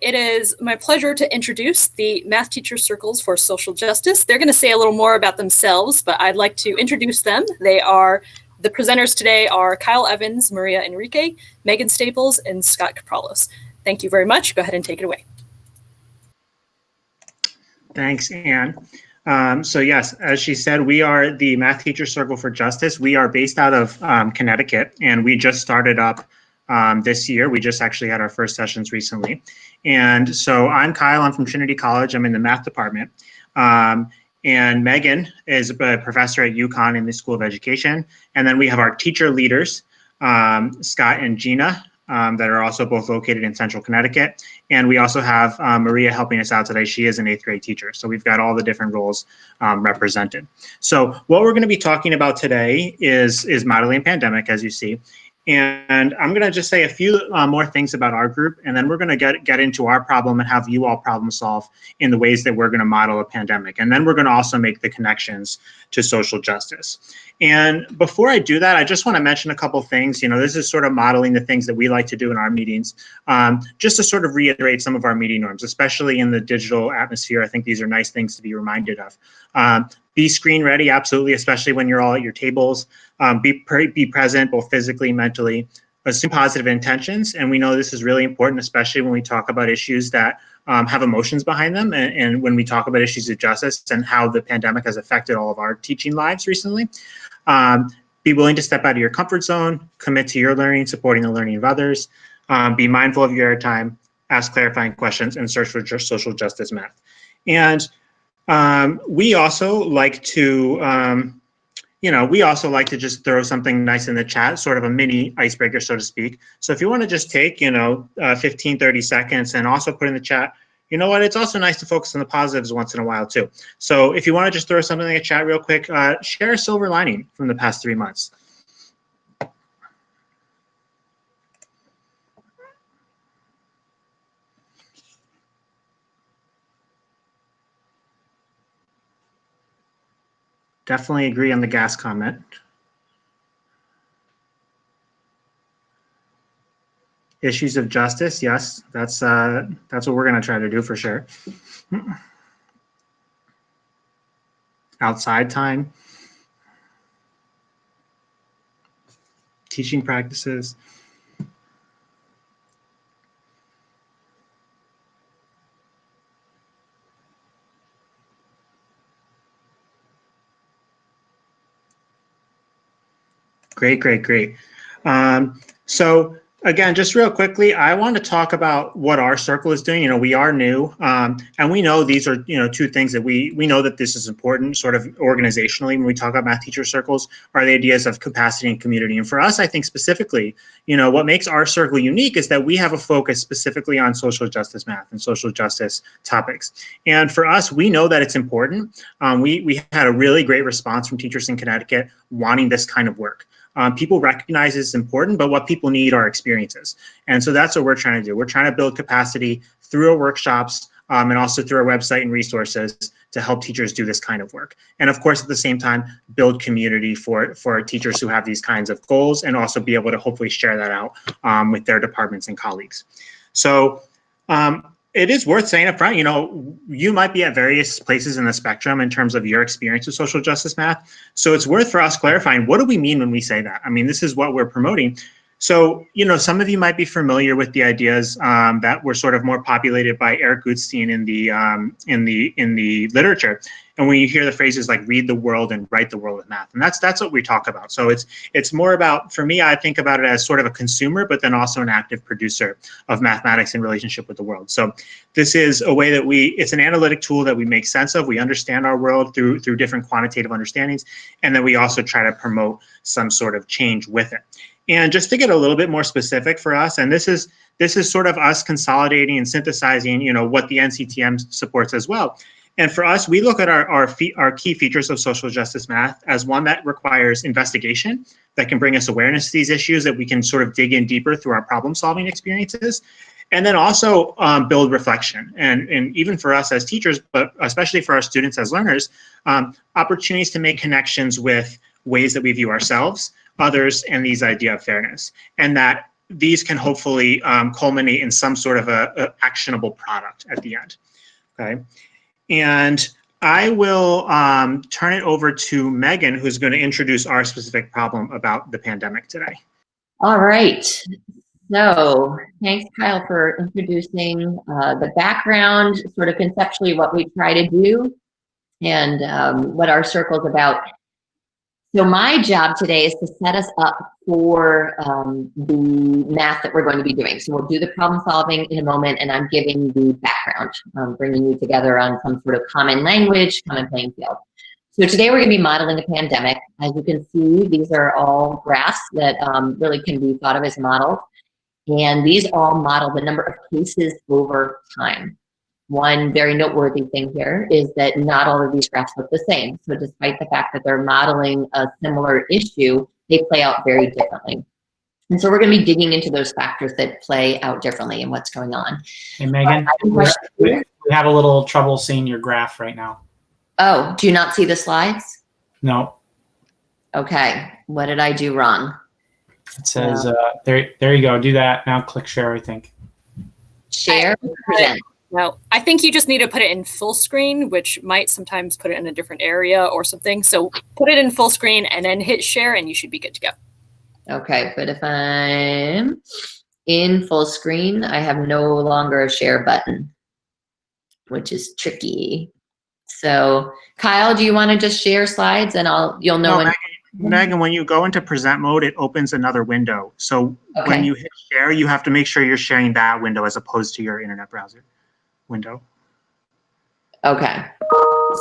It is my pleasure to introduce the Math Teacher Circles for Social Justice. They're going to say a little more about themselves, but I'd like to introduce them. The presenters today are Kyle Evans, Maria Enrique, Megan Staples, and Scott Kapralos. Thank you very much. Go ahead and take it away. Thanks, Anne. So yes, as she said, we are the Math Teacher Circle for Justice. We are based out of Connecticut, and we just started up this year. We just actually had our first sessions recently. And so I'm Kyle, I'm from Trinity College. I'm in the math department. And Megan is a professor at UConn in the School of Education. And then we have our teacher leaders, Scott and Gina, that are also both located in Central Connecticut. And we also have Maria helping us out today. She is an 8th grade teacher. So we've got all the different roles represented. So what we're going to be talking about today is modeling pandemic, as you see. And I'm going to just say a few more things about our group, and then we're going to get into our problem and have you all problem solve in the ways that we're going to model a pandemic. And then we're going to also make the connections to social justice. And before I do that, I just want to mention a couple things. You know, this is sort of modeling the things that we like to do in our meetings, just to sort of reiterate some of our meeting norms, especially in the digital atmosphere. I think these are nice things to be reminded of. Be screen ready, absolutely, especially when you're all at your tables. Be present, both physically and mentally. Assume positive intentions, and we know this is really important, especially when we talk about issues that have emotions behind them, and when we talk about issues of justice and how the pandemic has affected all of our teaching lives recently. Be willing to step out of your comfort zone, commit to your learning, supporting the learning of others. Be mindful of your airtime, ask clarifying questions, and search for social justice math. And we also like to, just throw something nice in the chat, sort of a mini icebreaker, so to speak. So if you want to just take, 15, 30 seconds and also put in the chat, you know what, it's also nice to focus on the positives once in a while too. So if you want to just throw something in the chat real quick, share a silver lining from the past 3 months. Definitely agree on the gas comment. Issues of justice, yes, that's what we're going to try to do for sure. Outside time. Teaching practices. Great. So again, just real quickly, I want to talk about what our circle is doing. We are new, and we know these are, two things that we know that this is important, sort of organizationally, when we talk about math teacher circles, are the ideas of capacity and community. And for us, I think specifically, what makes our circle unique is that we have a focus specifically on social justice math and social justice topics. And for us, we know that it's important. We had a really great response from teachers in Connecticut wanting this kind of work. People recognize it's important, but what people need are experiences. And so that's what we're trying to do. We're trying to build capacity through our workshops and also through our website and resources to help teachers do this kind of work. And of course, at the same time, build community for teachers who have these kinds of goals, and also be able to hopefully share that out with their departments and colleagues. So it is worth saying up front, you might be at various places in the spectrum in terms of your experience with social justice math. So it's worth for us clarifying, what do we mean when we say that? I mean, this is what we're promoting. So, some of you might be familiar with the ideas that were sort of more populated by Eric Goodstein in the literature. And when you hear the phrases like read the world and write the world with math, and that's what we talk about. So it's more about, for me, I think about it as sort of a consumer, but then also an active producer of mathematics in relationship with the world. So this is a way that it's an analytic tool that we make sense of. We understand our world through different quantitative understandings, and then we also try to promote some sort of change with it. And just to get a little bit more specific for us, and this is sort of us consolidating and synthesizing, what the NCTM supports as well. And for us, we look at our key features of social justice math as one that requires investigation, that can bring us awareness to these issues, that we can sort of dig in deeper through our problem-solving experiences, and then also build reflection. And even for us as teachers, but especially for our students as learners, opportunities to make connections with ways that we view ourselves, others, and these idea of fairness. And that these can hopefully culminate in some sort of a actionable product at the end. Okay, and I will turn it over to Megan, who's going to introduce our specific problem about the pandemic today. All right. So thanks, Kyle, for introducing the background, sort of conceptually what we try to do and what our circle is about. So my job today is to set us up for the math that we're going to be doing. So we'll do the problem solving in a moment, and I'm giving the background, bringing you together on some sort of common language, common playing field. So today we're going to be modeling a pandemic. As you can see, these are all graphs that really can be thought of as models. And these all model the number of cases over time. One very noteworthy thing here is that not all of these graphs look the same. So despite the fact that they're modeling a similar issue, they play out very differently. And so we're going to be digging into those factors that play out differently and what's going on. Hey, Megan, we have a little trouble seeing your graph right now. Oh, do you not see the slides? No. Okay, what did I do wrong? It says, there you go. Do that. Now click share, I think. Share, present. No, I think you just need to put it in full screen, which might sometimes put it in a different area or something. So put it in full screen and then hit share and you should be good to go. Okay, but if I'm in full screen, I have no longer a share button, which is tricky. So Kyle, do you want to just share slides and you'll know when. Megan, when you go into present mode, it opens another window. So when you hit share, you have to make sure you're sharing that window as opposed to your internet browser window. Okay.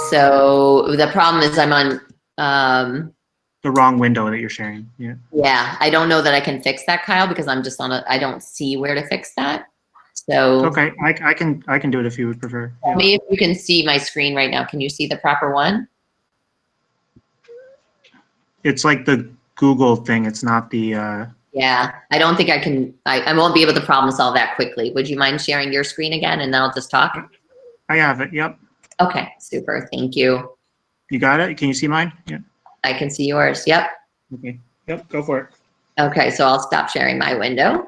So the problem is I'm on the wrong window that you're sharing. Yeah. Yeah, I don't know that I can fix that, Kyle, because I'm just on I don't see where to fix that. So okay, I can do it if you would prefer. Yeah. Maybe if you can see my screen right now. Can you see the proper one? It's like the Google thing. It's not the. Yeah, I don't think I can. I won't be able to problem solve that quickly. Would you mind sharing your screen again, and then I'll just talk? I have it. Yep. Okay, super. Thank you. You got it. Can you see mine? Yeah. I can see yours. Yep. Okay. Yep. Go for it. Okay, so I'll stop sharing my window.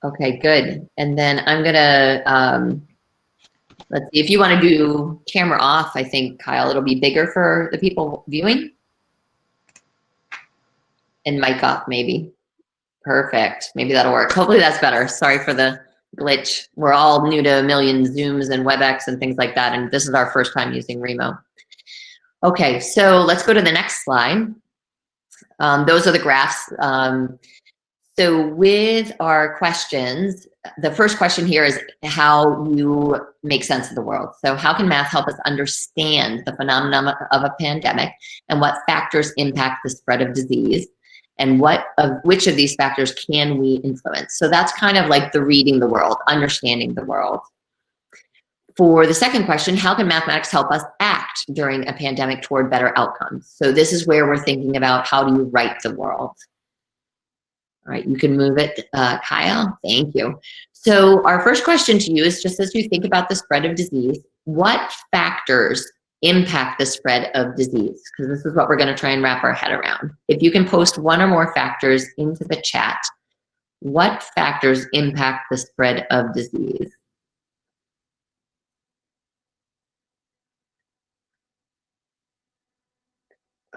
Okay, good. And then I'm gonna let's see. If you want to do camera off, I think Kyle, it'll be bigger for the people viewing. And mic off, maybe. Perfect. Maybe that'll work. Hopefully that's better. Sorry for the glitch. We're all new to a million Zooms and WebEx and things like that, and this is our first time using Remo. Okay, so let's go to the next slide. Those are the graphs. So with our questions, the first question here is how you make sense of the world. So how can math help us understand the phenomenon of a pandemic and what factors impact the spread of disease? And which of these factors can we influence? So that's kind of like the reading the world, understanding the world. For the second question, how can mathematics help us act during a pandemic toward better outcomes? So this is where we're thinking about how do you write the world? All right, you can move it, Kyle. Thank you. So our first question to you is just as you think about the spread of disease, what factors impact the spread of disease? Because this is what we're going to try and wrap our head around. If you can post one or more factors into the chat, what factors impact the spread of disease?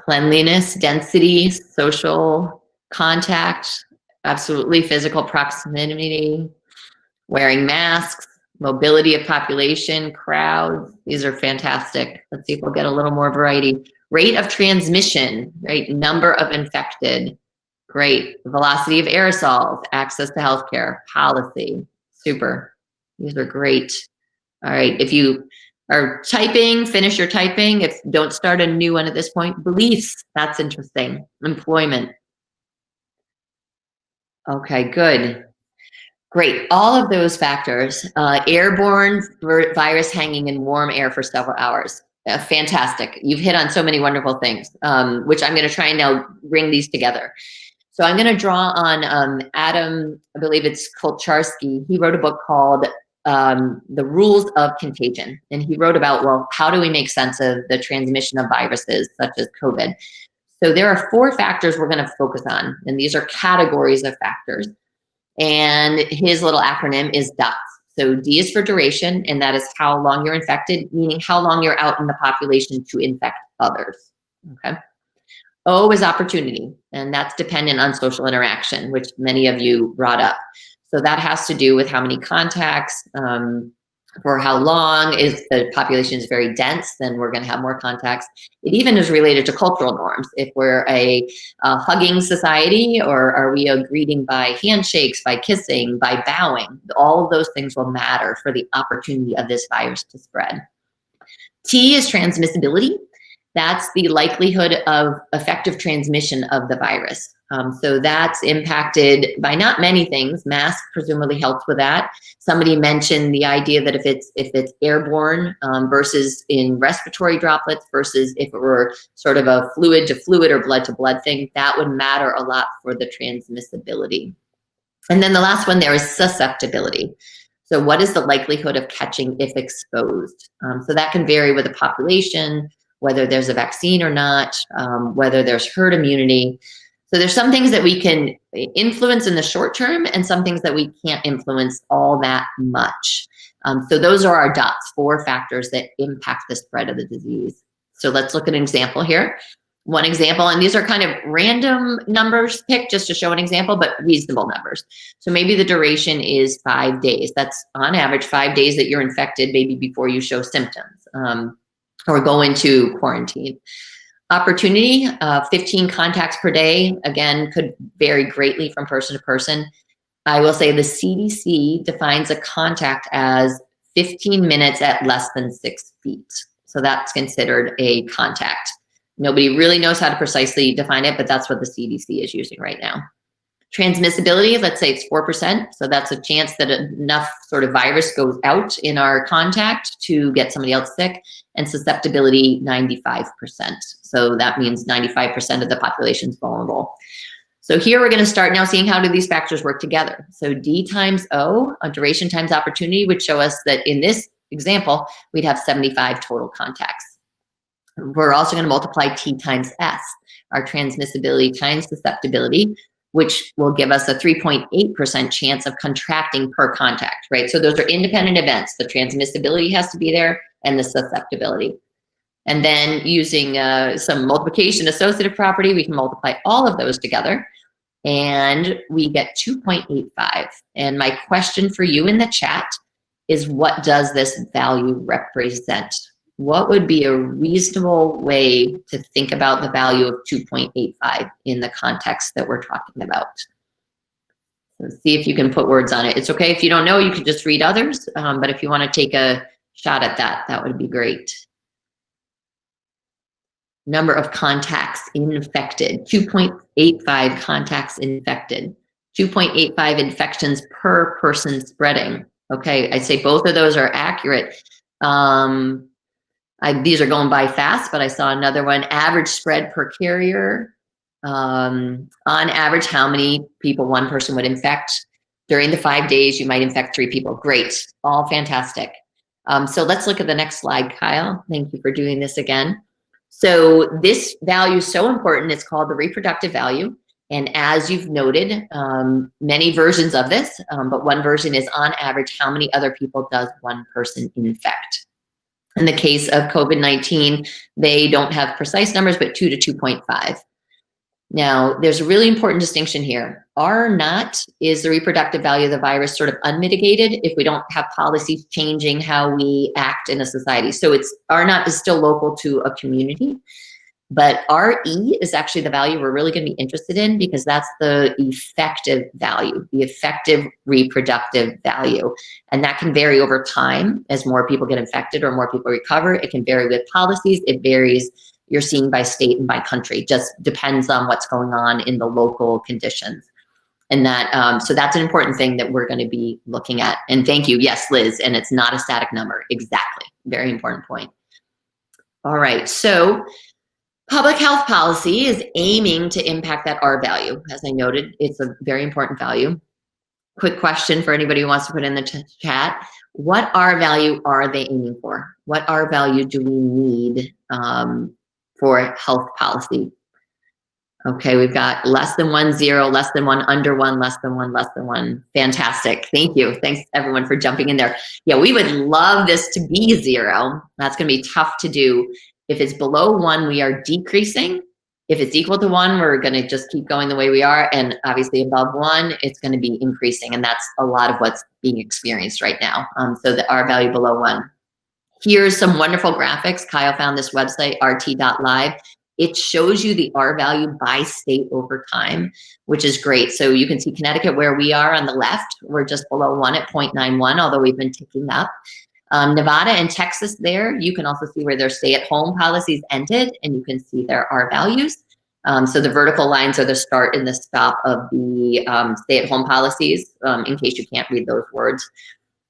Cleanliness, density, social contact, absolutely physical proximity, wearing masks, mobility of population, crowds. These are fantastic. Let's see if we'll get a little more variety. Rate of transmission, right? Number of infected. Great. Velocity of aerosols, access to healthcare, policy. Super. These are great. All right. If you are typing, finish your typing. Don't start a new one at this point. Beliefs. That's interesting. Employment. Okay, good. Great. All of those factors. Airborne virus hanging in warm air for several hours. Fantastic. You've hit on so many wonderful things, which I'm going to try and now bring these together. So I'm going to draw on Adam, I believe it's Kolcharsky. He wrote a book called The Rules of Contagion. And he wrote about, well, how do we make sense of the transmission of viruses such as COVID? So there are 4 factors we're going to focus on, and these are categories of factors. And his little acronym is DOTS. So D is for duration, and that is how long you're infected, meaning how long you're out in the population to infect others. Okay. O is opportunity, and that's dependent on social interaction, which many of you brought up. So that has to do with how many contacts, for how long. If the population is very dense, then we're going to have more contacts. It even is related to cultural norms. If we're a hugging society, or are we a greeting by handshakes, by kissing, by bowing? All of those things will matter for the opportunity of this virus to spread. T is transmissibility. That's the likelihood of effective transmission of the virus. So that's impacted by not many things. Mask presumably helps with that. Somebody mentioned the idea that if it's airborne versus in respiratory droplets versus if it were sort of a fluid to fluid or blood to blood thing, that would matter a lot for the transmissibility. And then the last one there is susceptibility. So what is the likelihood of catching if exposed? So that can vary with the population, whether there's a vaccine or not, whether there's herd immunity. So there's some things that we can influence in the short term and some things that we can't influence all that much. So those are our dots, 4 factors that impact the spread of the disease. So let's look at an example here. One example, and these are kind of random numbers picked just to show an example, but reasonable numbers. So maybe the duration is 5 days. That's on average 5 days that you're infected, maybe before you show symptoms. Or go into quarantine. Opportunity, 15 contacts per day, again, could vary greatly from person to person. I will say the CDC defines a contact as 15 minutes at less than 6 feet. So that's considered a contact. Nobody really knows how to precisely define it, but that's what the CDC is using right now. Transmissibility, let's say it's 4%. So that's a chance that enough sort of virus goes out in our contact to get somebody else sick. And susceptibility, 95%. So that means 95% of the population is vulnerable. So here we're going to start now seeing how do these factors work together. So D times O, duration times opportunity, would show us that in this example, we'd have 75 total contacts. We're also going to multiply T times S, our transmissibility times susceptibility, which will give us a 3.8% chance of contracting per contact, right? So those are independent events. The transmissibility has to be there and the susceptibility. And then using some multiplication associative property, we can multiply all of those together and we get 2.85. And my question for you in the chat is, what does this value represent? What would be a reasonable way to think about the value of 2.85 in the context that we're talking about? So see if you can put words on it. It's okay if you don't know, you could just read others, but if you want to take a shot at that, that would be great. Number of contacts infected, 2.85 contacts infected, 2.85 infections per person spreading. Okay, I'd say both of those are accurate. These are going by fast, but I saw another one, average spread per carrier. On average, how many people one person would infect? During the 5 days, you might infect 3 people. Great, all fantastic. So let's look at the next slide, Kyle. Thank you for doing this again. So this value is so important, it's called the reproductive value. And as you've noted, many versions of this, but one version is on average, how many other people does one person infect? In the case of COVID-19, they don't have precise numbers, but 2 to 2.5. Now, there's a really important distinction here. R naught is the reproductive value of the virus sort of unmitigated if we don't have policies changing how we act in a society. So it's R naught is still local to a community, but RE is actually the value we're really going to be interested in because that's the effective value, the effective reproductive value. And that can vary over time as more people get infected or more people recover. It can vary with policies. It varies, you're seeing by state and by country, just depends on what's going on in the local conditions. And that, so that's an important thing that we're going to be looking at. And thank you. Yes, Liz, and it's not a static number. Exactly. Very important point. All right. So public health policy is aiming to impact that R value. As I noted, it's a very important value. Quick question for anybody who wants to put in the chat. What R value are they aiming for? What R value do we need for health policy? Okay, we've got less than 1, 0, less than 1, under 1, less than 1, less than 1. Fantastic. Thank you. Thanks everyone for jumping in there. Yeah, we would love this to be 0. That's going to be tough to do. If it's below 1, we are decreasing. If it's equal to 1, we're going to just keep going the way we are. And obviously above 1, it's going to be increasing. And that's a lot of what's being experienced right now. So the R value below 1. Here's some wonderful graphics. Kyle found this website, rt.live. It shows you the R value by state over time, which is great. So you can see Connecticut, where we are on the left, we're just below 1 at 0.91, although we've been ticking up. Nevada and Texas there, you can also see where their stay-at-home policies ended, and you can see their R values. So the vertical lines are the start and the stop of the stay-at-home policies, in case you can't read those words.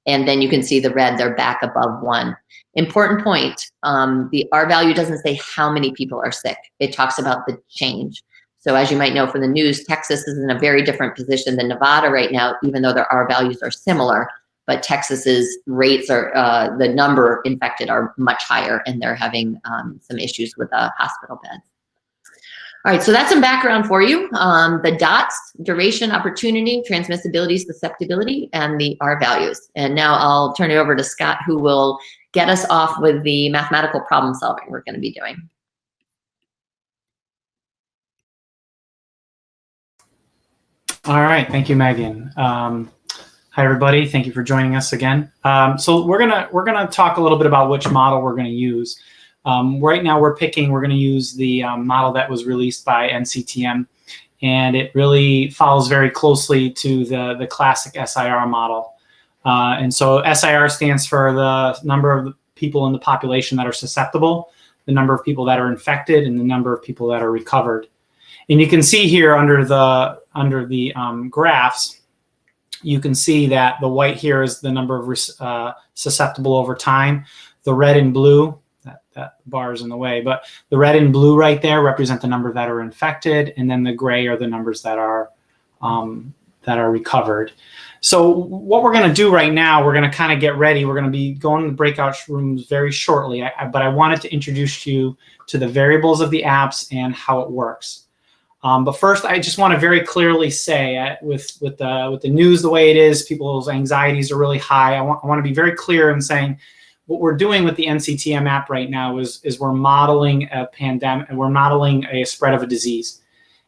And then you can see the red, they're back above 1. Important point, the R value doesn't say how many people are sick. It talks about the change. So as you might know from the news, Texas is in a very different position than Nevada right now, even though their R values are similar. But Texas's rates are, the number infected are much higher, and they're having some issues with hospital beds. All right, so that's some background for you. The dots, duration, opportunity, transmissibility, susceptibility, and the R values. And now I'll turn it over to Scott, who will get us off with the mathematical problem solving we're going to be doing. All right, thank you, Megan. Hi, everybody. Thank you for joining us again. So we're gonna talk a little bit about which model we're going to use. Right now, we're going to use the model that was released by NCTM, and it really follows very closely to the classic SIR model. And so SIR stands for the number of people in the population that are susceptible, the number of people that are infected, and the number of people that are recovered. And you can see here under the graphs, you can see that the white here is the number of susceptible over time. The red and blue, that bar is in the way, but the red and blue right there represent the number that are infected, and then the gray are the numbers that are recovered. So what we're going to do right now, we're going to kind of get ready. We're going to be going to the breakout rooms very shortly, but I wanted to introduce you to the variables of the apps and how it works. But first, I just want to very clearly say, with the news the way it is, people's anxieties are really high. I want to be very clear in saying what we're doing with the NCTM app right now is we're modeling a pandemic, and we're modeling a spread of a disease.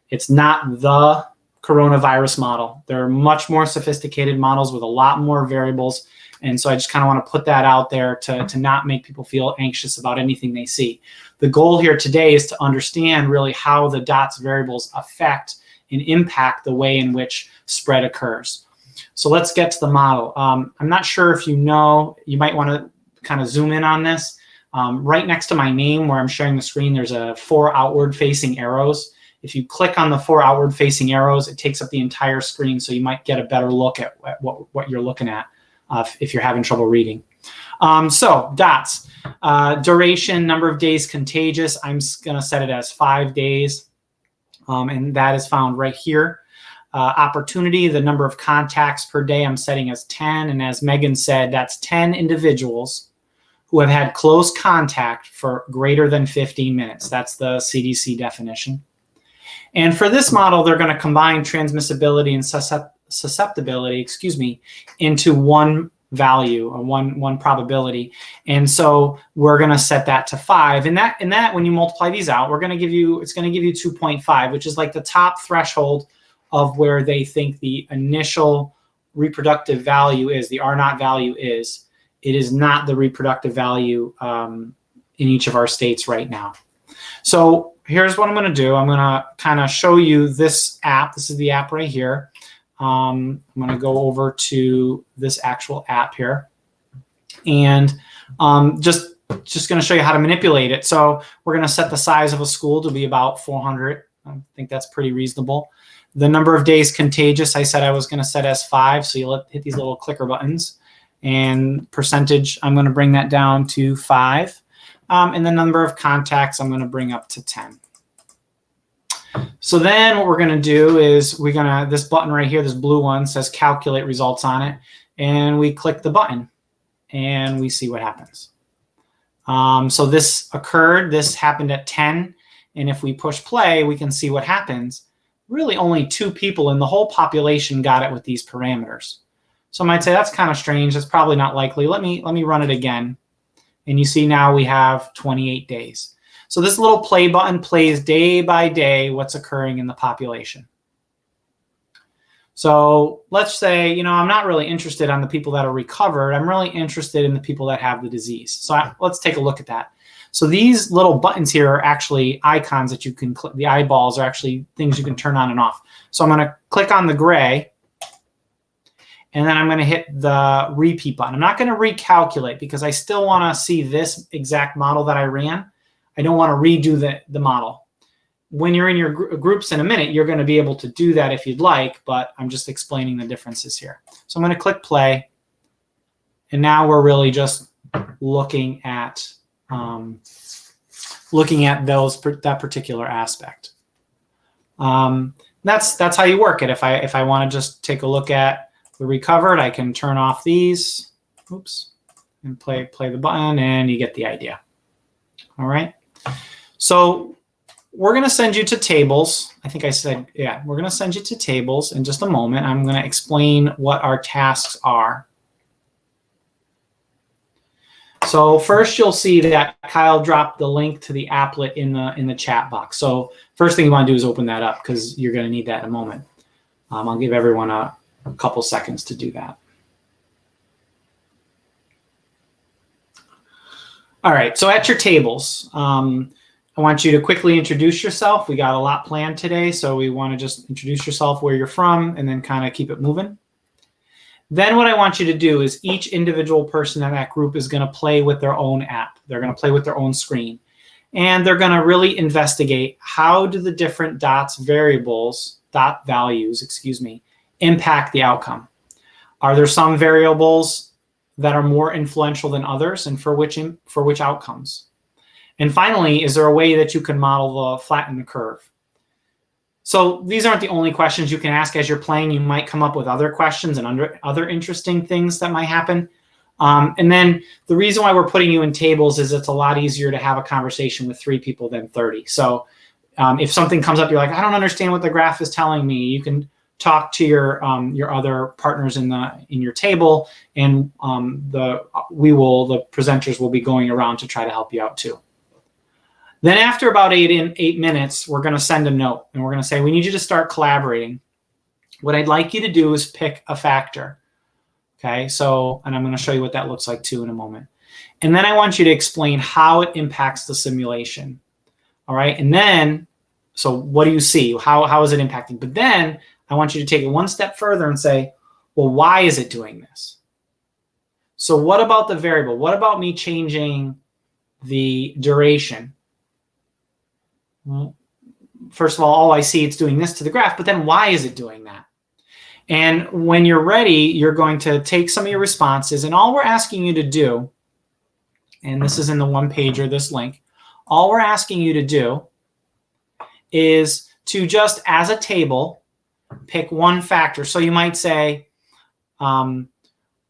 It's not the coronavirus model. There are much more sophisticated models with a lot more variables. And so I just kind of want to put that out there to not make people feel anxious about anything they see. The goal here today is to understand really how the dots variables affect and impact the way in which spread occurs. So let's get to the model. I'm not sure if you know, you might want to kind of zoom in on this. Right next to my name where I'm sharing the screen, there's 4 outward facing arrows. If you click on the 4 outward facing arrows, it takes up the entire screen, so you might get a better look at what you're looking at if you're having trouble reading. So dots, duration, number of days contagious, I'm going to set it as 5 days, and that is found right here. Opportunity, the number of contacts per day, I'm setting as 10, and as Megan said, that's 10 individuals who have had close contact for greater than 15 minutes. That's the CDC definition. And for this model, they're going to combine transmissibility and susceptibility, into one value or one probability. And so we're going to set that to 5. And that when you multiply these out, it's going to give you 2.5, which is like the top threshold of where they think the initial reproductive value is, the R0 value is. It is not the reproductive value in each of our states right now. So here's what I'm going to do. I'm going to kind of show you this app. This is the app right here. I'm going to go over to this actual app here, and just going to show you how to manipulate it. So we're going to set the size of a school to be about 400. I think that's pretty reasonable. The number of days contagious, I said I was going to set as 5. So you'll hit these little clicker buttons, and percentage, I'm going to bring that down to 5. And the number of contacts, I'm going to bring up to 10. So then what we're going to do is this button right here, this blue one, says calculate results on it. And we click the button and we see what happens. So this happened at 10. And if we push play, we can see what happens. Really only 2 people in the whole population got it with these parameters. So I might say that's kind of strange. That's probably not likely. Let me run it again. And you see now we have 28 days. So this little play button plays day by day what's occurring in the population. So let's say, I'm not really interested on the people that are recovered. I'm really interested in the people that have the disease. So let's take a look at that. So these little buttons here are actually icons that you can click. The eyeballs are actually things you can turn on and off. So I'm going to click on the gray, and then I'm going to hit the repeat button. I'm not going to recalculate because I still want to see this exact model that I ran. I don't want to redo the model. When you're in your groups in a minute, you're going to be able to do that if you'd like, but I'm just explaining the differences here. So I'm going to click play, and now we're really just looking at that particular aspect. That's how you work it. If I want to just take a look at the recovered, I can turn off these, and play the button, and you get the idea. All right. So we're going to send you to tables. I think I said, yeah, we're going to send you to tables in just a moment. I'm going to explain what our tasks are. So first you'll see that Kyle dropped the link to the applet in the chat box. So first thing you want to do is open that up because you're going to need that in a moment. I'll give everyone a couple seconds to do that. All right, so at your tables, I want you to quickly introduce yourself. We got a lot planned today, so we want to just introduce yourself, where you're from, and then kind of keep it moving. Then what I want you to do is each individual person in that group is going to play with their own app. They're going to play with their own screen. And they're going to really investigate how do the different dot values, impact the outcome. Are there some variables that are more influential than others, and for which outcomes? And finally, is there a way that you can model the flatten the curve? So these aren't the only questions you can ask as you're playing. You might come up with other questions and other interesting things that might happen. And then the reason why we're putting you in tables is it's a lot easier to have a conversation with 3 people than 30. So if something comes up, you're like, I don't understand what the graph is telling me. You can talk to your other partners in your table, and the presenters will be going around to try to help you out too. Then after about 8 minutes, we're going to send a note, and we're going to say, we need you to start collaborating. What I'd like you to do is pick a factor. Okay, so, and I'm going to show you what that looks like too in a moment. And then I want you to explain how it impacts the simulation. All right, and then, so what do you see? How is it impacting? But then I want you to take it one step further and say, well, why is it doing this? So what about the variable? What about me changing the duration? First of all I see it's doing this to the graph, but then why is it doing that? And when you're ready, you're going to take some of your responses, and all we're asking you to do, and this is in the one pager, this link, all we're asking you to do is to just, as a table, pick one factor. So you might say,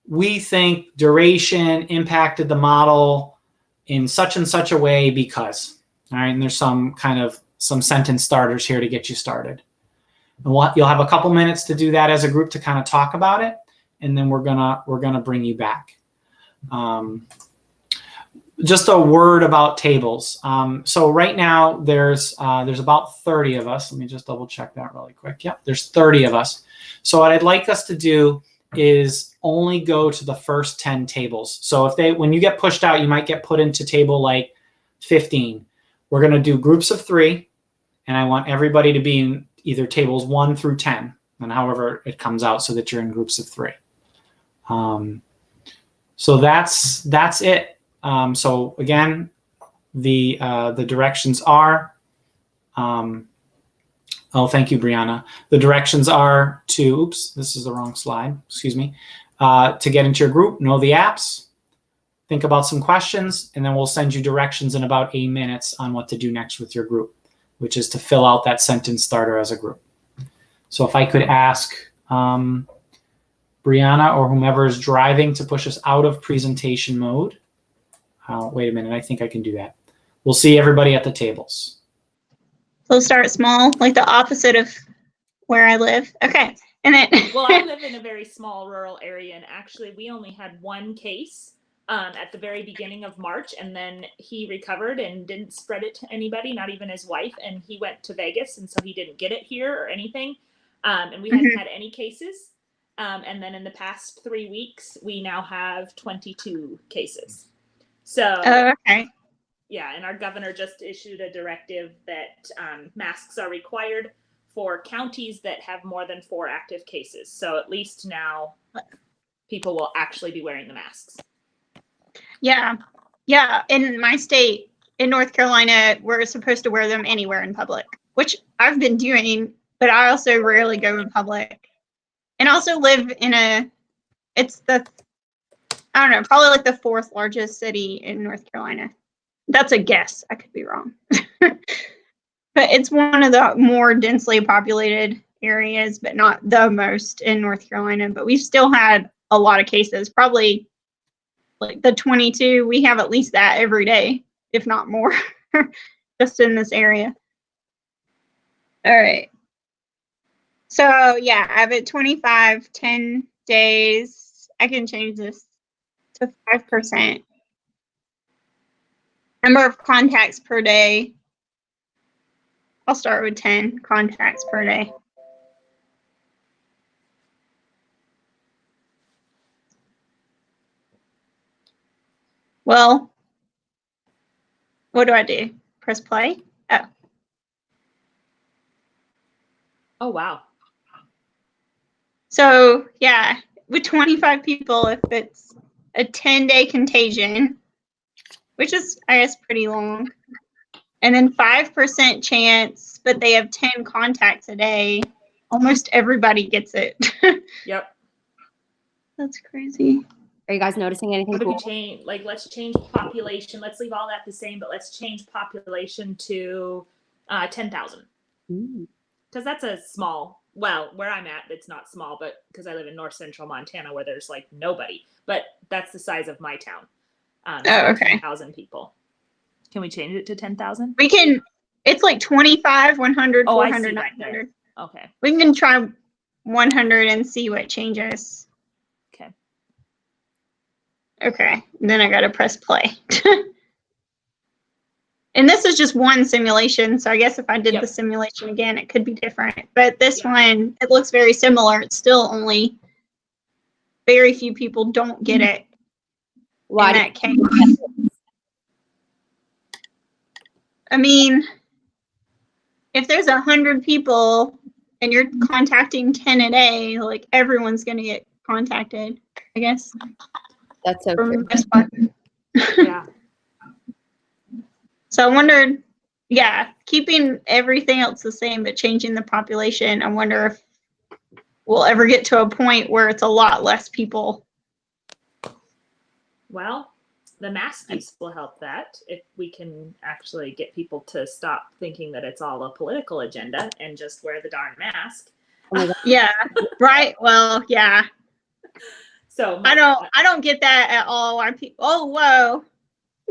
we think duration impacted the model in such and such a way because. All right, and there's some sentence starters here to get you started. And you'll have a couple minutes to do that as a group to kind of talk about it, and then we're gonna bring you back. Just a word about tables. So right now there's about 30 of us. Let me just double check that really quick. Yep, there's 30 of us. So what I'd like us to do is only go to the first 10 tables. So when you get pushed out, you might get put into table like 15. We're going to do groups of 3, and I want everybody to be in either tables 1 through 10, and however it comes out, so that you're in groups of 3. So that's it. So again, the directions are. Thank you, Brianna. The directions are to. Oops, this is the wrong slide. Excuse me. To get into your group, know the apps. Think about some questions, and then we'll send you directions in about 8 minutes on what to do next with your group, which is to fill out that sentence starter as a group. So if I could ask Brianna or whomever is driving to push us out of presentation mode. Wait a minute, I think I can do that. We'll see everybody at the tables. So start small, like the opposite of where I live. Okay. And then Well, I live in a very small rural area, and actually we only had one case at the very beginning of March, and then he recovered and didn't spread it to anybody, not even his wife, and he went to Vegas, and so he didn't get it here or anything. And we hadn't had any cases. And then in the past 3 weeks, we now have 22 cases. So, okay. yeah, and our governor just issued a directive that masks are required for counties that have more than 4 active cases. So at least now people will actually be wearing the masks. Yeah. Yeah. In my state, in North Carolina, we're supposed to wear them anywhere in public, which I've been doing, but I also rarely go in public. And also live in I don't know, probably like the 4th largest city in North Carolina. That's a guess. I could be wrong. But it's one of the more densely populated areas, but not the most in North Carolina. But we've still had a lot of cases, probably like the 22. We have at least that every day, if not more, just in this area. All right. So yeah, I have it 25, 10 days. I can change this to 5%. Number of contacts per day. I'll start with 10 contacts per day. Well, what do I do? Press play? Oh. Oh, wow. So yeah, with 25 people, if it's a 10-day contagion, which is, I guess, pretty long, and then 5% chance, but they have 10 contacts a day, almost everybody gets it. Yep. That's crazy. Are you guys noticing anything What if we cool? change, like, let's change population. Let's leave all that the same, but let's change population to 10,000. Because that's a small, well, where I'm at, it's not small, but because I live in north central Montana where there's like nobody, but that's the size of my town. Okay. 10,000 people. Can we change it to 10,000? We can, it's like 25, 100, Oh, I 400, see that 900. Okay. We can try 100 and see what changes. Okay. Okay, then I gotta press play. And this is just one simulation, so I guess if I did the simulation again, it could be different. But this one, it looks very similar. It's still only very few people don't get it in that case. I mean, if there's 100 people and you're contacting 10 a day, like everyone's gonna get contacted, I guess. That's so For true. the most part. Yeah. So I wondered, yeah, keeping everything else the same, but changing the population. I wonder if we'll ever get to a point where it's a lot less people. Well, the mask use will help that if we can actually get people to stop thinking that it's all a political agenda and just wear the darn mask. Yeah, right. Well, yeah. So I don't get that at all. Why people? Oh, whoa.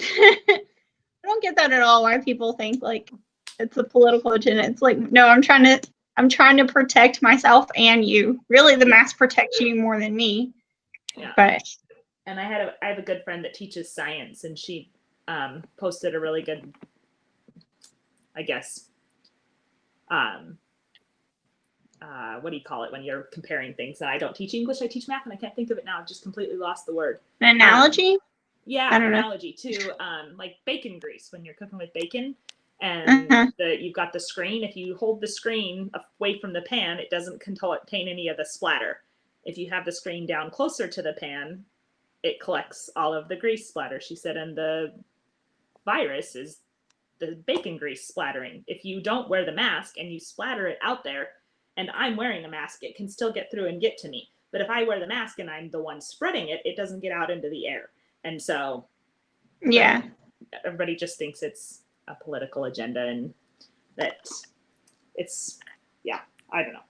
I don't get that at all. Why people think like it's a political agenda? It's like, no, I'm trying to protect myself and you. Really, the mask protects you more than me. Yeah. But. And I have a good friend that teaches science, and she posted a really good, I guess, what do you call it when you're comparing things? And I don't teach English, I teach math, and I can't think of it now. I've just completely lost the word. An analogy? Yeah, I don't know. analogy to like bacon grease when you're cooking with bacon, and you've got the screen. If you hold the screen away from the pan, it doesn't contain any of the splatter. If you have the screen down closer to the pan, it collects all of the grease splatter. She said, and the virus is the bacon grease splattering. If you don't wear the mask and you splatter it out there, and I'm wearing a mask, it can still get through and get to me. But if I wear the mask and I'm the one spreading it, it doesn't get out into the air. And so, yeah, everybody just thinks it's a political agenda and that it's, yeah, I don't know.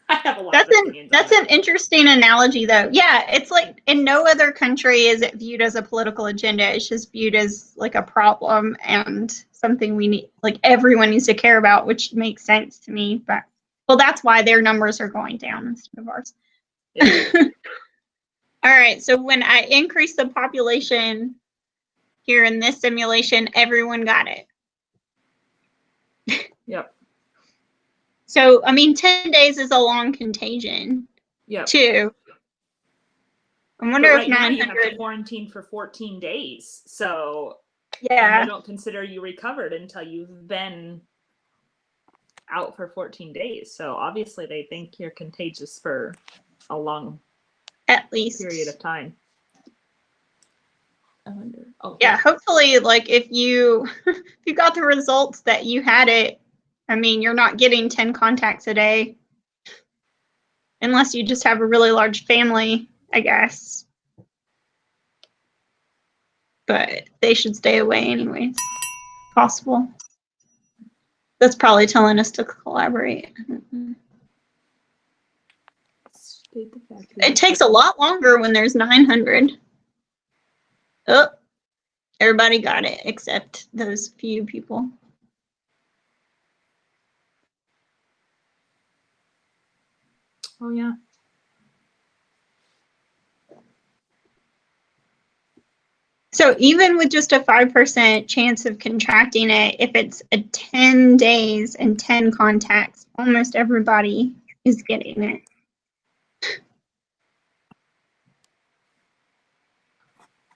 I have a lot That's of an opinions. that's on an interesting analogy, though. Yeah, it's like in no other country is it viewed as a political agenda. It's just viewed as like a problem and something we need, like everyone needs to care about, which makes sense to me. But well, that's why their numbers are going down instead of ours. it. All right, so when I increase the population here in this simulation, everyone got it. Yep. So, I mean, 10 days is a long contagion, Yep. too. I But wonder right if now you have 900. to quarantine for 14 days. So Yeah. they don't consider you recovered until you've been out for 14 days. So obviously they think you're contagious for a long At least. period of time. I wonder. Oh, Yeah, hopefully, like if you if you got the results that you had it, I mean, you're not getting 10 contacts a day. Unless you just have a really large family, I guess. But they should stay away anyways. Possible. That's probably telling us to collaborate. State the fact It takes a lot longer when there's 900. Oh, everybody got it except those few people. Oh yeah. So even with just a 5% chance of contracting it, if it's a 10 days and 10 contacts, almost everybody is getting it.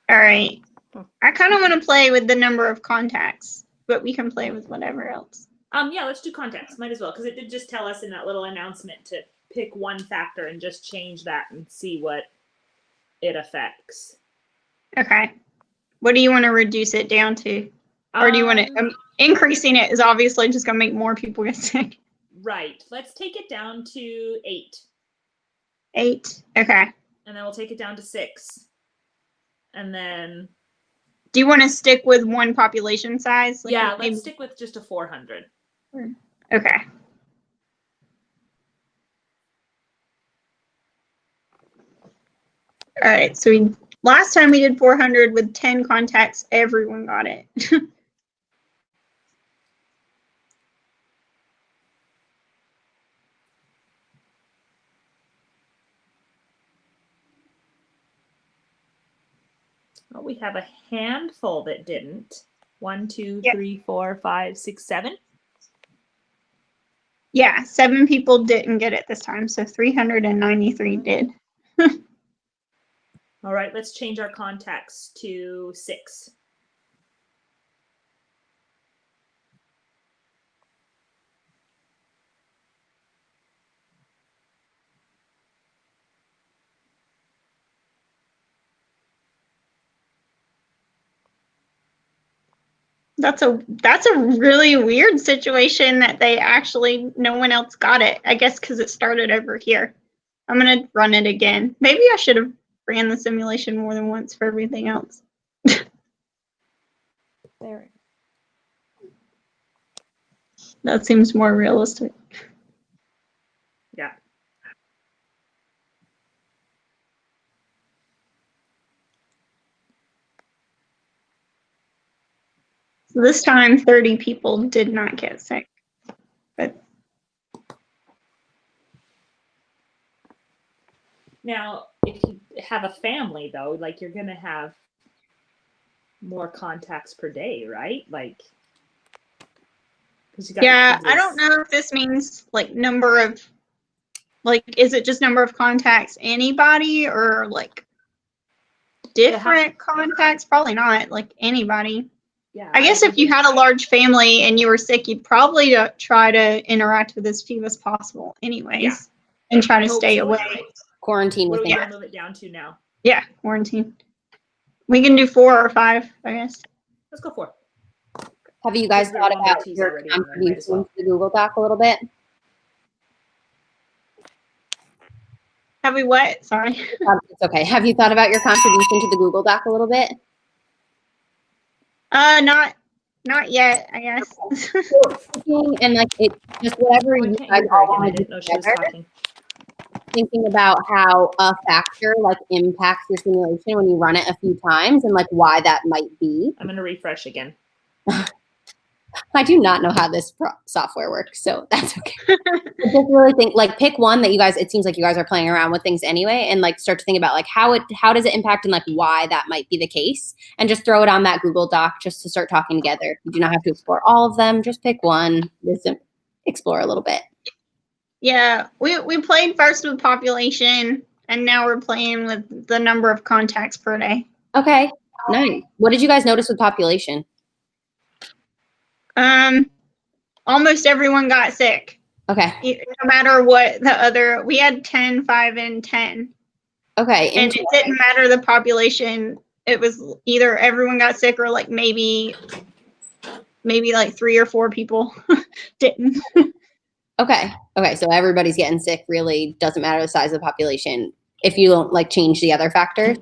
All right. I kind of want to play with the number of contacts, but we can play with whatever else. Yeah, let's do contacts. Might as well, because it did just tell us in that little announcement to pick one factor and just change that and see what it affects. Okay. What do you want to reduce it down to? Or do you want to, increasing it is obviously just going to make more people get sick. Right. Let's take it down to 8. 8. Okay. And then we'll take it down to 6. And then... Do you want to stick with one population size? Like yeah, maybe... let's stick with just a 400. Okay. All right, so last time we did 400 with 10 contacts, everyone got it. Well, we have a handful that didn't. 1, 2, Yep. 3, 4, 5, 6, 7. Yeah, 7 people didn't get it this time, so 393 did. All right, let's change our contacts to 6. That's a really weird situation that they actually, no one else got it. I guess because it started over here. I'm going to run it again. Maybe I should have ran the simulation more than once for everything else. There. That seems more realistic. Yeah. This time, 30 people did not get sick. But Now, if you have a family, though, like you're going to have more contacts per day, right? Like, 'cause you got your yeah, kids I don't know if this means like number of, like, is it just number of contacts anybody or like different contacts? Probably not like anybody. Yeah, I guess if you had a large family and you were sick, you'd probably try to interact with as few as possible anyways. Yeah. And try I to hope stay so, away. anyway. Quarantine What with are we them. going to move it down to now? Yeah, quarantine. We can do 4 or 5, I guess. Let's go 4. Have you guys There thought are one about MTs your already on there, might as contribution well. to the Google Doc a little bit? Have we what? Sorry. It's okay. Have you thought about your contribution to the Google Doc a little bit? Not yet, I guess. And like it, just whatever Oh, I you can't guys hear her all again. I want to do didn't know she was together. talking. thinking about how a factor like impacts your simulation when you run it a few times and like why that might be. I'm going to refresh again. I do not know how this software works, so that's okay. But just really think, like, pick one that you guys, it seems like you guys are playing around with things anyway, and like start to think about like how does it impact and like why that might be the case, and just throw it on that Google Doc just to start talking together. You do not have to explore all of them, just pick one, just explore a little bit. Yeah, we played first with population, and now we're playing with the number of contacts per day. Okay, nice. What did you guys notice with population? Almost everyone got sick. Okay. No matter what the other, we had 10, 5, and 10. Okay. And it didn't matter the population. It was either everyone got sick or like maybe like 3 or 4 people didn't. Okay. Okay. So everybody's getting sick. Really doesn't matter the size of the population if you don't like change the other factors.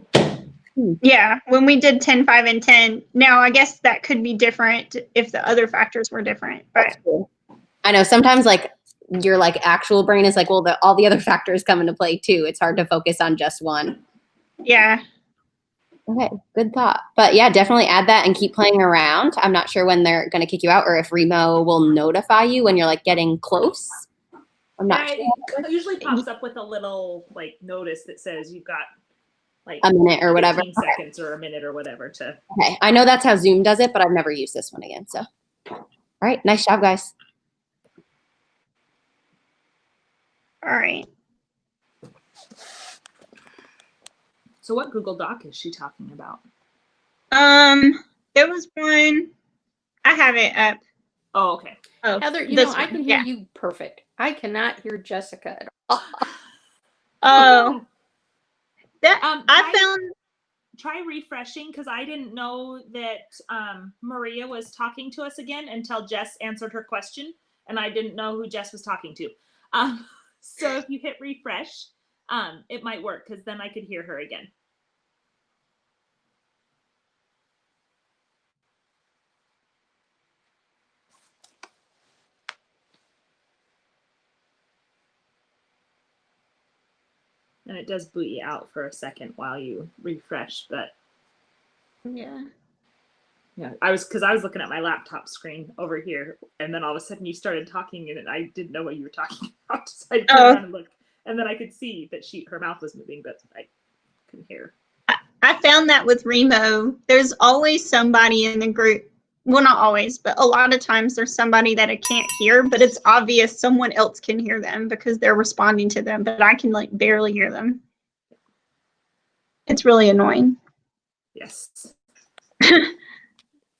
Yeah, when we did 10, 5, and 10. Now, I guess that could be different if the other factors were different. But cool. I know sometimes like your like actual brain is like, well, all the other factors come into play too. It's hard to focus on just one. Yeah. Okay, good thought. But yeah, definitely add that and keep playing around. I'm not sure when they're going to kick you out or if Remo will notify you when you're like getting close. I'm not sure. It usually pops up with a little like notice that says you've got like a minute or whatever. 15 seconds or a minute or whatever to. Okay, I know that's how Zoom does it, but I've never used this one again. So, all right, nice job, guys. All right. So what Google Doc is she talking about? There was one. I have it up. Oh, okay. Oh, Heather, you this know, I one, can hear yeah. you perfect. I cannot hear Jessica at all. Oh. That I try- found. Try refreshing because I didn't know that Maria was talking to us again until Jess answered her question, and I didn't know who Jess was talking to. So if you hit refresh, it might work because then I could hear her again. And it does boot you out for a second while you refresh, but Yeah. I was looking at my laptop screen over here, and then all of a sudden you started talking, and I didn't know what you were talking about. So I turned around and looked, and then I could see that her mouth was moving, but I couldn't hear. I found that with Remo, there's always somebody in the group. Well, not always, but a lot of times there's somebody that I can't hear, but it's obvious someone else can hear them because they're responding to them, but I can like barely hear them. It's really annoying. Yes.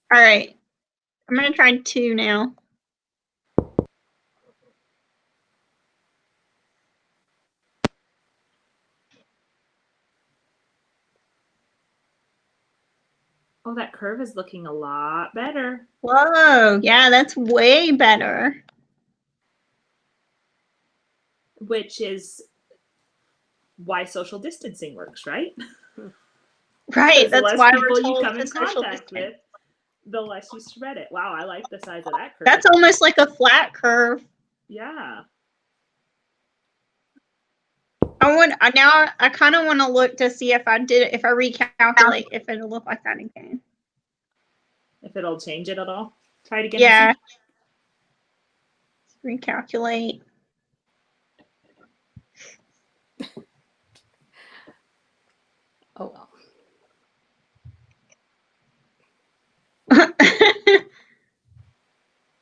All right. I'm going to try 2 now. Oh, that curve is looking a lot better. Whoa. Yeah, that's way better. Which is why social distancing works, right? Right. The That's less why people we're you told come to in social contact distance. with, the less you spread it. Wow, I like the size of that curve. That's almost like a flat curve. Yeah. I kind of want to look to see if I recalculate, if it'll look like that again. If it'll change it at all. Try it again. Yeah. Recalculate. Oh, well.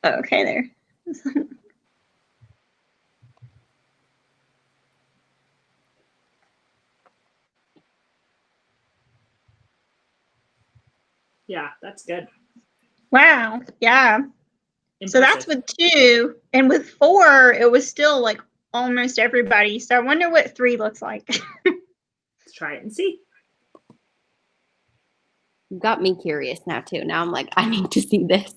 Okay, there. Yeah, that's good. Wow. Yeah. Impressive. So that's with 2, and with 4, it was still like almost everybody. So I wonder what 3 looks like. Let's try it and see. You got me curious now too. Now I'm like, I need to see this.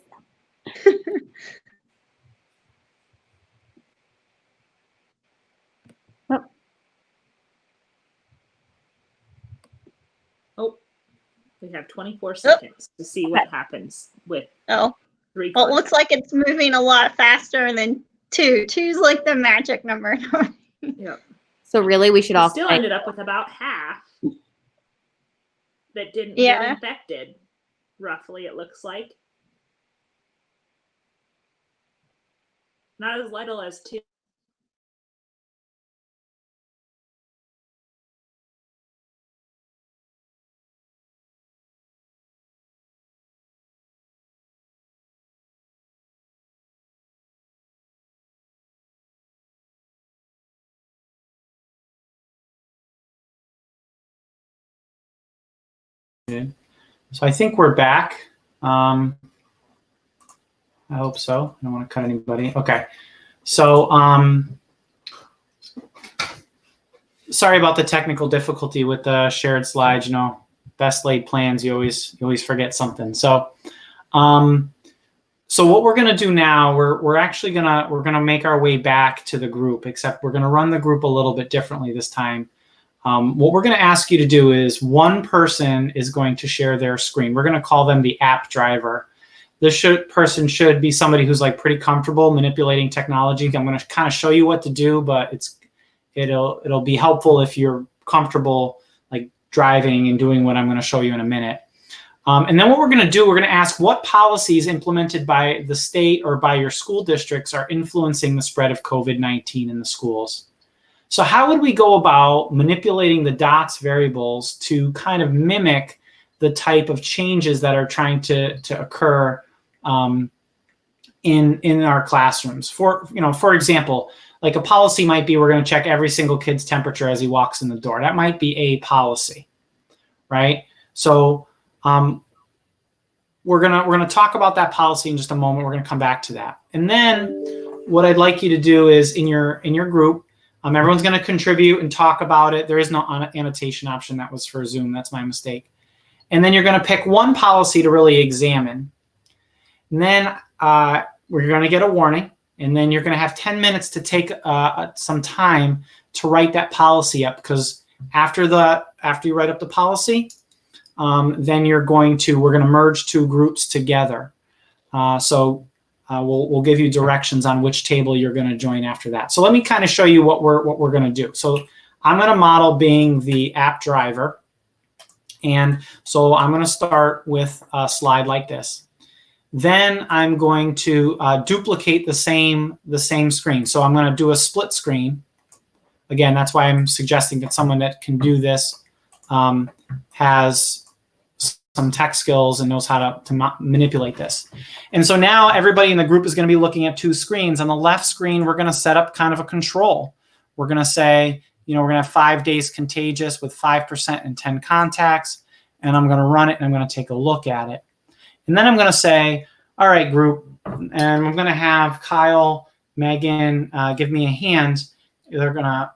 Oh, we have 24 seconds to see what happens with 3. Well, it looks like it's moving a lot faster than 2. 2's like the magic number. Yep. So really, we should We all still say, ended up with about half that didn't Yeah. get infected, roughly, it looks like. Not as little as 2. So I think we're back. I hope so. I don't want to cut anybody. Okay. So sorry about the technical difficulty with the shared slides. You know, best laid plans, you always forget something. So so what we're gonna do now, we're actually gonna make our way back to the group, except we're gonna run the group a little bit differently this time. What we're going to ask you to do is one person is going to share their screen. We're going to call them the app driver. This person should be somebody who's like pretty comfortable manipulating technology. I'm going to kind of show you what to do, but it'll be helpful if you're comfortable like driving and doing what I'm going to show you in a minute. And then what we're going to do, we're going to ask what policies implemented by the state or by your school districts are influencing the spread of COVID-19 in the schools. So how would we go about manipulating the dots variables to kind of mimic the type of changes that are trying to occur in our classrooms? For example, like a policy might be we're going to check every single kid's temperature as he walks in the door. That might be a policy, right? So we're gonna talk about that policy in just a moment. We're going to come back to that, and then what I'd like you to do is in your group. Everyone's going to contribute and talk about it. There is no annotation option. That was for Zoom. That's my mistake. And then you're going to pick one policy to really examine. And then we're going to get a warning. And then you're going to have 10 minutes to take some time to write that policy up. Because after you write up the policy, then we're going to merge two groups together. We'll give you directions on which table you're going to join after that. So let me kind of show you what we're going to do. So I'm going to model being the app driver. And so I'm going to start with a slide like this. Then I'm going to duplicate the same screen. So I'm going to do a split screen. Again, that's why I'm suggesting that someone that can do this has some tech skills and knows how to manipulate this. And so now everybody in the group is going to be looking at two screens. On the left screen, we're going to set up kind of a control. We're going to say, we're going to have 5 days contagious with 5% and 10 contacts. And I'm going to run it and I'm going to take a look at it. And then I'm going to say, all right, group. And I'm going to have Kyle, Megan, give me a hand. They're going to,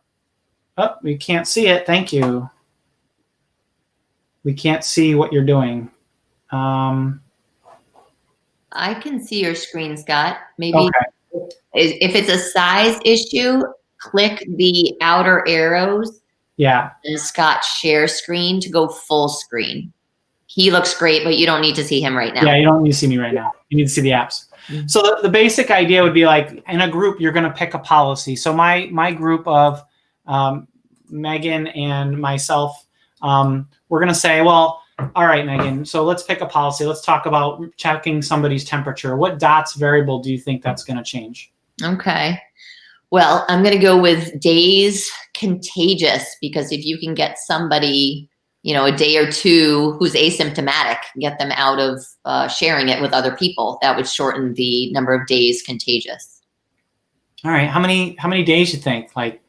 oh, we can't see it. Thank you. We can't see what you're doing. I can see your screen, Scott. Maybe okay. If it's a size issue, click the outer arrows. Yeah. And Scott share screen to go full screen. He looks great, but you don't need to see him right now. Yeah, you don't need to see me right now. You need to see the apps. Mm-hmm. So the basic idea would be like in a group, you're going to pick a policy. So my group of Megan and myself, we're going to say, well, all right, Megan, so let's pick a policy. Let's talk about checking somebody's temperature. What dots variable do you think that's going to change? Okay. Well, I'm going to go with days contagious, because if you can get somebody, a day or two who's asymptomatic, get them out of sharing it with other people, that would shorten the number of days contagious. All right. How many days you think? Like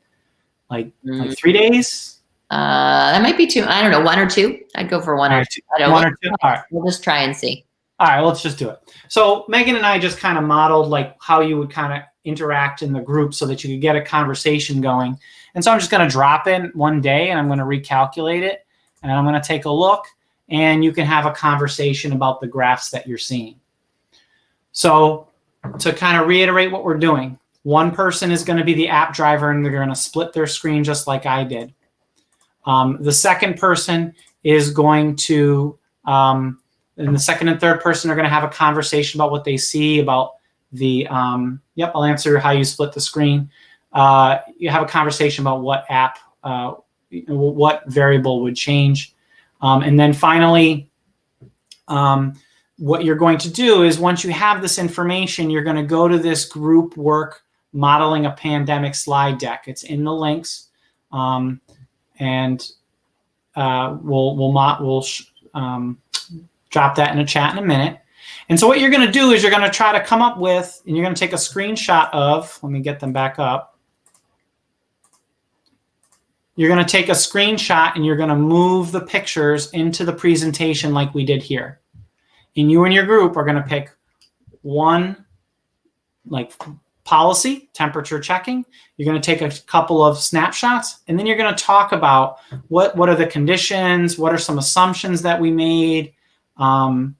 3 days? That might be 2. I don't know, 1 or 2. I'd go for 1 or 2. One or two. All right. We'll just try and see. All right, let's just do it. So Megan and I just kind of modeled like how you would kind of interact in the group so that you could get a conversation going. And so I'm just going to drop in one day and I'm going to recalculate it and I'm going to take a look and you can have a conversation about the graphs that you're seeing. So to kind of reiterate what we're doing, one person is going to be the app driver and they're going to split their screen just like I did. The second person is going to, and the second and third person are going to have a conversation about what they see, about the, I'll answer how you split the screen. you have a conversation about what app, what variable would change. And then finally, what you're going to do is once you have this information, you're going to go to this group work modeling a pandemic slide deck. It's in the links, and we'll drop that in a chat in a minute. And so what you're going to do is you're going to try to come up with, and you're going to take a screenshot of, let me get them back up. You're going to take a screenshot and you're going to move the pictures into the presentation like we did here. And you and your group are going to pick one, like policy, temperature checking. You're going to take a couple of snapshots, and then you're going to talk about what are the conditions, what are some assumptions that we made, and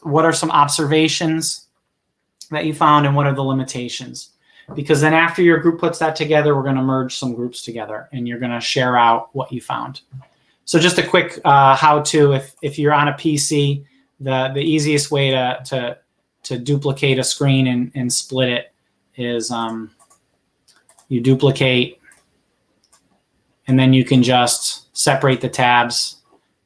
what are some observations that you found, and what are the limitations. Because then after your group puts that together, we're going to merge some groups together, and you're going to share out what you found. So just a quick how-to, if you're on a PC, the easiest way to duplicate a screen and split it is you duplicate, and then you can just separate the tabs,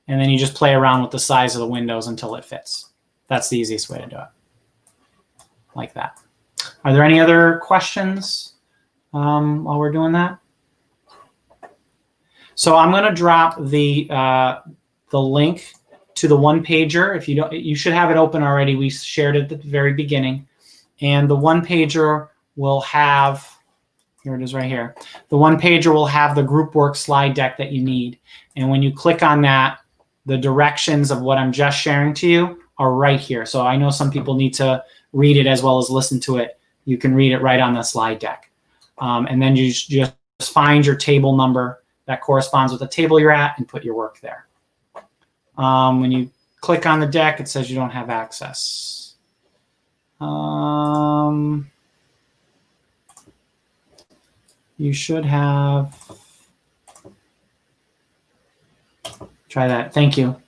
and then you just play around with the size of the windows until it fits. That's the easiest way to do it, like that. Are there any other questions while we're doing that? So I'm going to drop the link to the one pager. If you don't, you should have it open already. We shared it at the very beginning, and the one pager will have, here it is right here. The one pager will have the group work slide deck that you need. And when you click on that, the directions of what I'm just sharing to you are right here. So I know some people need to read it as well as listen to it. You can read it right on the slide deck. And then you just find your table number that corresponds with the table you're at and put your work there. When you click on the deck, it says you don't have access. You should have. Try that. Thank you.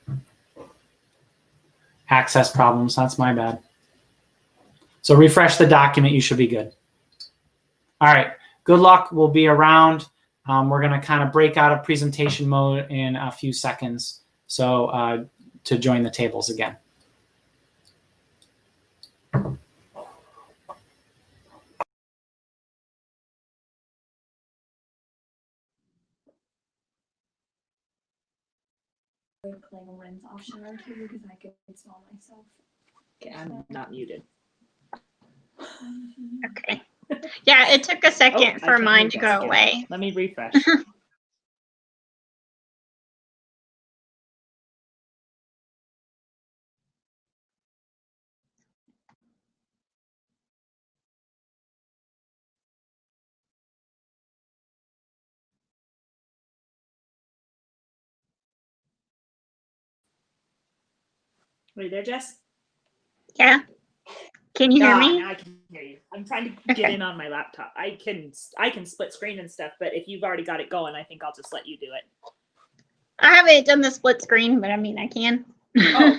Access problems. That's my bad. So refresh the document. You should be good. All right. Good luck. We'll be around. We're going to kind of break out of presentation mode in a few seconds. So to join the tables again. Option on here because I can install myself. Okay, I'm not muted. Okay. Yeah, it took a second for mine to go away. Let me refresh. Are you there, Jess? Yeah. Can you hear me? Now I can hear you. I'm trying to get in on my laptop. I can split screen and stuff, but if you've already got it going, I think I'll just let you do it. I haven't done the split screen, but I mean, I can. Oh.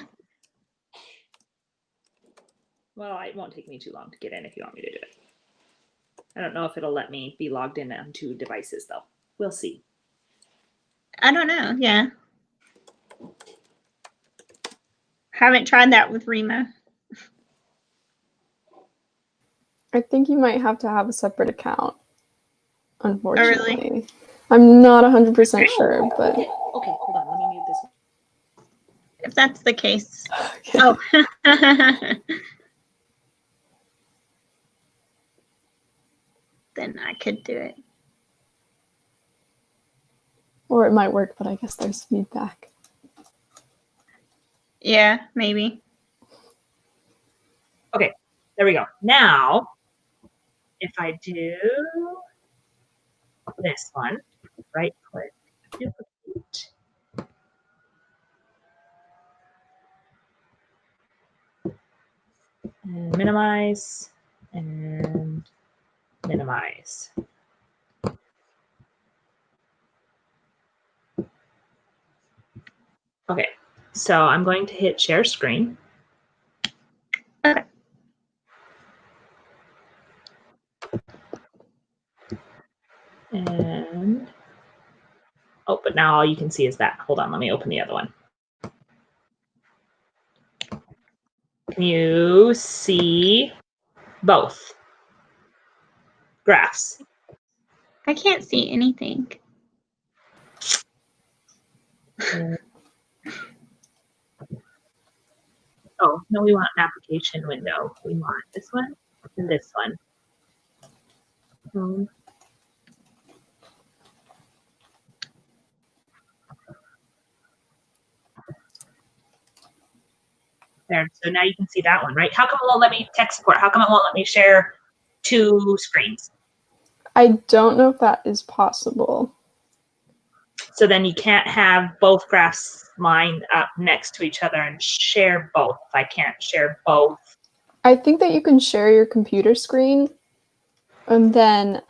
Well, it won't take me too long to get in if you want me to do it. I don't know if it'll let me be logged in on 2 devices, though. We'll see. I don't know. Yeah. Haven't tried that with Remo. I think you might have to have a separate account, unfortunately. Oh, really? I'm not 100% sure, but... Okay, hold on. Let me mute this one. If that's the case. Okay. Oh. Then I could do it. Or it might work, but I guess there's feedback. Yeah, maybe. Okay, there we go. Now, if I do this one, right click, duplicate. And minimize and minimize. Okay, so I'm going to hit share screen. Okay. but now all you can see is that. Hold on, let me open the other one. Can you see both graphs? I can't see anything. Oh, no, we want an application window. We want this one and this one. There, so now you can see that one, right? How come it won't let me tech support? How come it won't let me share two screens? I don't know if that is possible. So then you can't have both graphs lined up next to each other and share both. If I can't share both. I think that you can share your computer screen, and then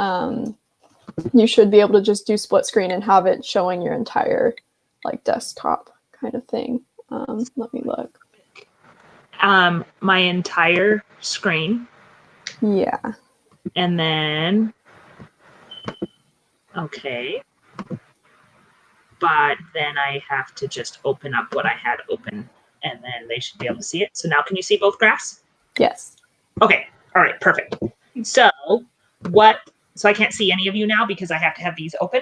you should be able to just do split screen and have it showing your entire like desktop kind of thing. Let me look. My entire screen. Yeah. And then, okay. But then I have to just open up what I had open, and then they should be able to see it. So now can you see both graphs? Yes. Okay. All right. Perfect. So so I can't see any of you now because I have to have these open.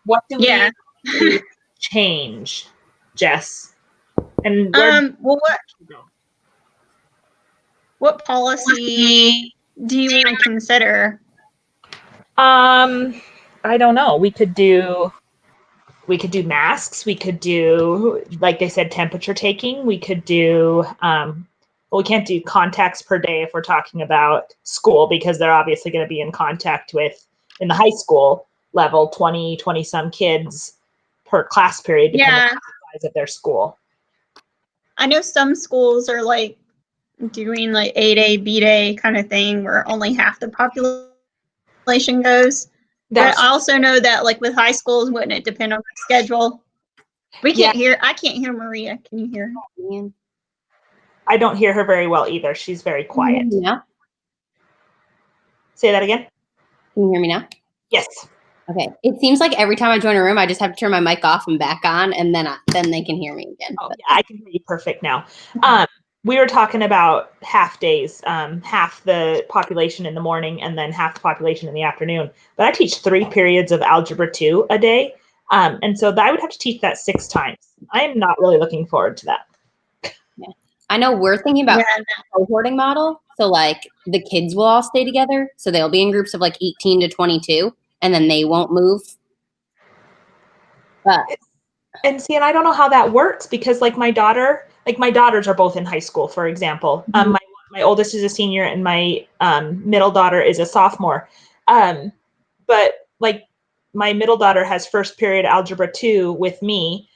What do we change, Jess? And well, what policy do you want to consider? I don't know. We could do masks. We could do, like they said, temperature taking. We could do, well, we can't do contacts per day if we're talking about school because they're obviously going to be in contact with, in the high school level, 20 some kids per class period, depending on the size of their school. I know some schools are like doing like A-Day, B-Day kind of thing where only half the population goes. But I also know that like with high schools, wouldn't it depend on the schedule? We can't hear. I can't hear Maria. Can you hear her? I don't hear her very well either. She's very quiet. Yeah. Say that again. Can you hear me now? Yes. Okay. It seems like every time I join a room, I just have to turn my mic off and back on, and then they can hear me again. Oh, yeah, I can hear you perfect now. We were talking about half days, half the population in the morning and then half the population in the afternoon. But I teach 3 periods of Algebra 2 a day. And so I would have to teach that 6 times. I am not really looking forward to that. Yeah. I know we're thinking about a cohorting model. So like the kids will all stay together. So they'll be in groups of like 18 to 22 and then they won't move. But and I don't know how that works because like my daughters are both in high school, for example. Mm-hmm. My oldest is a senior and my middle daughter is a sophomore. But like my middle daughter has first period Algebra 2 with me,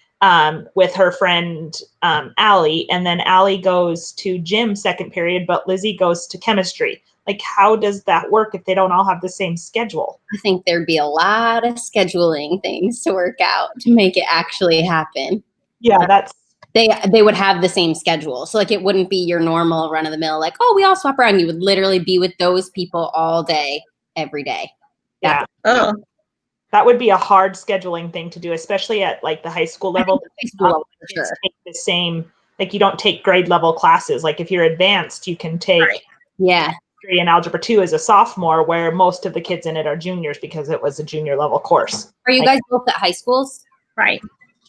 with her friend Allie, and then Allie goes to gym second period, but Lizzie goes to chemistry. Like, how does that work if they don't all have the same schedule? I think there'd be a lot of scheduling things to work out to make it actually happen. Yeah, they would have the same schedule. So like it wouldn't be your normal run of the mill, like, oh, we all swap around. You would literally be with those people all day, every day. Yeah. That would be a hard scheduling thing to do, especially at like the high school level. High school level for sure. Take the same, like you don't take grade level classes. Like if you're advanced, you can take in Algebra 2 as a sophomore, where most of the kids in it are juniors because it was a junior level course. Are you guys both at high schools? Right.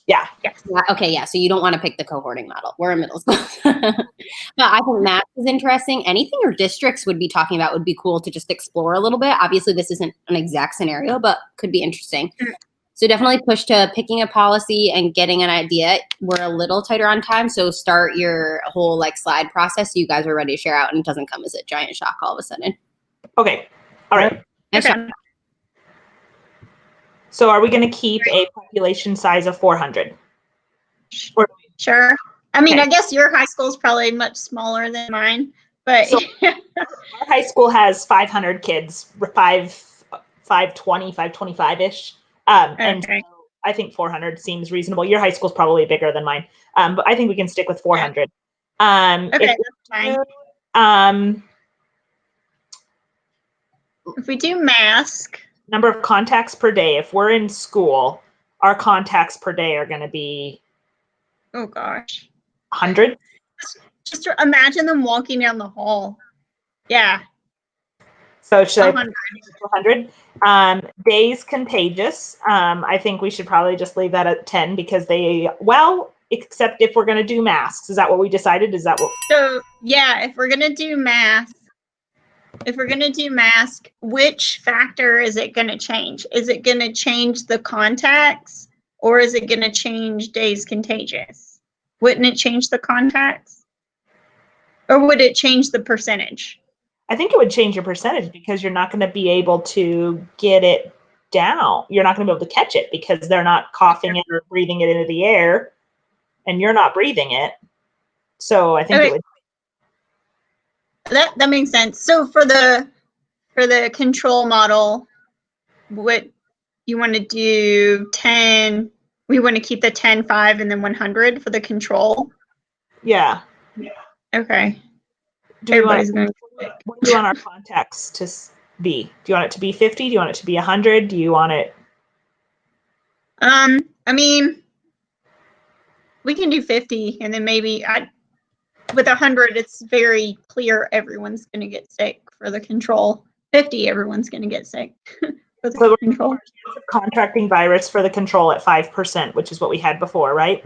Yeah. Yes. Yeah. Okay. Yeah. So you don't want to pick the cohorting model. We're in middle school. But I think math is interesting. Anything your districts would be talking about would be cool to just explore a little bit. Obviously, this isn't an exact scenario, but could be interesting. So definitely push to picking a policy and getting an idea. We're a little tighter on time, so start your whole like slide process so you guys are ready to share out and it doesn't come as a giant shock all of a sudden. Okay. All right. Okay. So are we going to keep a population size of 400? Sure. I mean, I guess your high school is probably much smaller than mine, but so our high school has 500 kids, 520, 525-ish. And so I think 400 seems reasonable. Your high school is probably bigger than mine, but I think we can stick with 400. Okay, that's fine. If we do mask. Number of contacts per day, if we're in school, our contacts per day are going to be Oh gosh. 100. Just imagine them walking down the hall. Yeah. So should I 100. 100? Days contagious. I think we should probably just leave that at 10 because except if we're going to do masks. Is that what we decided? Is that what? So yeah, if we're gonna do mask, which factor is it gonna change? Is it gonna change the contacts or is it gonna change days contagious? Wouldn't it change the contacts? Or would it change the percentage? I think it would change your percentage because you're not going to be able to get it down. You're not going to be able to catch it because they're not coughing it or breathing it into the air, and you're not breathing it. So I think it would. That makes sense. So for the control model, what you want to do 10, we want to keep the 10, 5, and then 100 for the control. Yeah. Okay. What do you want our contacts to be? Do you want it to be 50? Do you want it to be 100? Do you want it? I mean, we can do 50, and then maybe with 100, it's very clear everyone's going to get sick for the control. 50, everyone's going to get sick for the control. Contracting virus for the control at 5%, which is what we had before, right?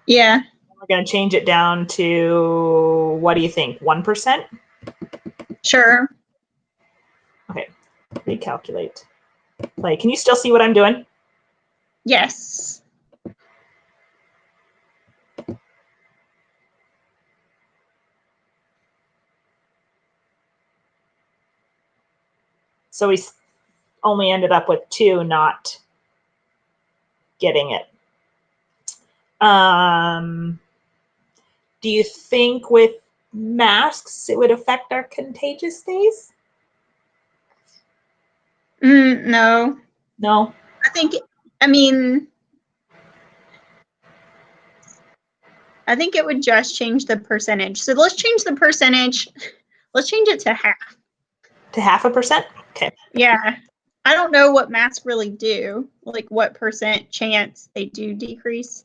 Yeah. We're going to change it down to, what do you think, 1%? Sure. Okay, recalculate. Play. Can you still see what I'm doing? Yes. So we only ended up with 2 not getting it. Do you think with masks it would affect our contagious days? No. No. I think it would just change the percentage. So let's change the percentage. Let's change it to half. To 0.5%? Okay. Yeah. I don't know what masks really do, like what % chance they do decrease,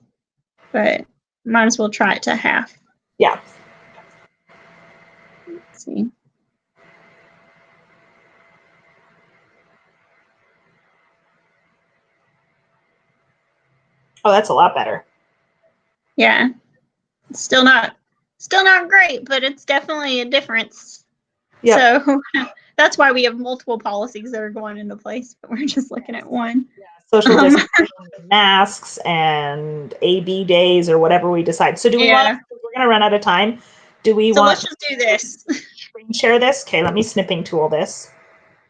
but might as well try it to half. Yeah. Let's see. Oh, that's a lot better. Yeah. It's still not great, but it's definitely a difference. Yep. So that's why we have multiple policies that are going into place, but we're just looking at one. Yeah. Social distancing, masks, and AB days, or whatever we decide. So do we want? We're going to run out of time. Do we want? Let's just do this. Screen share this. Okay. Let me snipping tool this.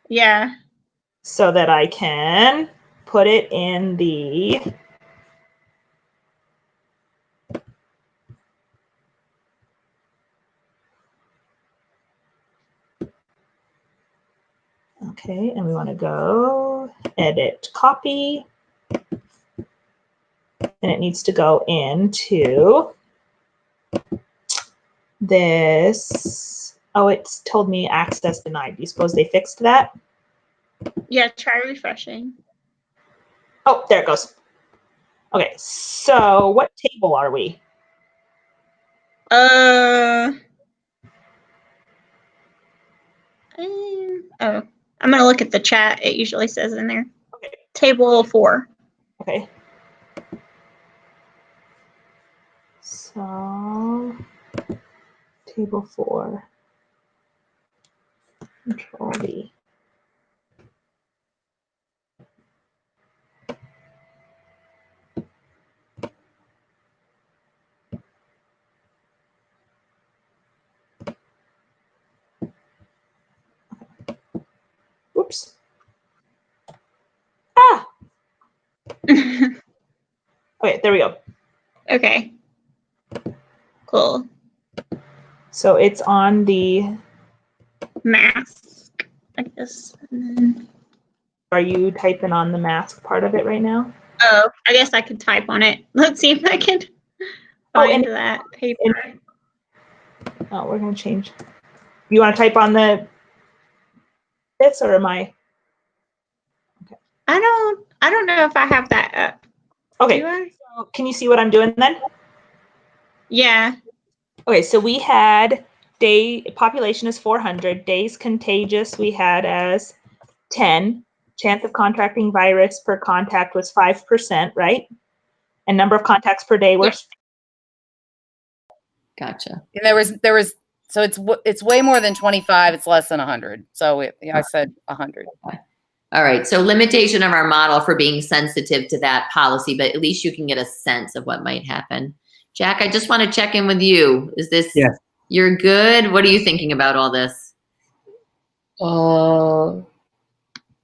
Yeah. So that I can put it in the. Okay, and we want to go edit copy. And it needs to go into this. Oh, it's told me access denied. Do you suppose they fixed that? Yeah, try refreshing. Oh, there it goes. Okay, so what table are we? I'm going to look at the chat. It usually says in there. Okay. Table 4. Okay. So, table 4. Control V. Whoops. Ah! Okay, there we go. Okay. Cool. So it's on the Mask, I guess. Are you typing on the mask part of it right now? Oh, I guess I could type on it. Let's see if I can find that paper. Oh, we're gonna change. You want to type on this, or am I? Okay. I don't know if I have that up. Okay, Do I? so can you see what I'm doing then? Yeah. Okay, so we had population is 400, days contagious we had as 10, chance of contracting virus per contact was 5%, right? And number of contacts per day were Gotcha. And there was so it's way more than 25. It's less than 100. So I said 100. All right. So limitation of our model for being sensitive to that policy, but at least you can get a sense of what might happen. Jack, I just want to check in with you. Is this, Yes. You're good? What are you thinking about all this?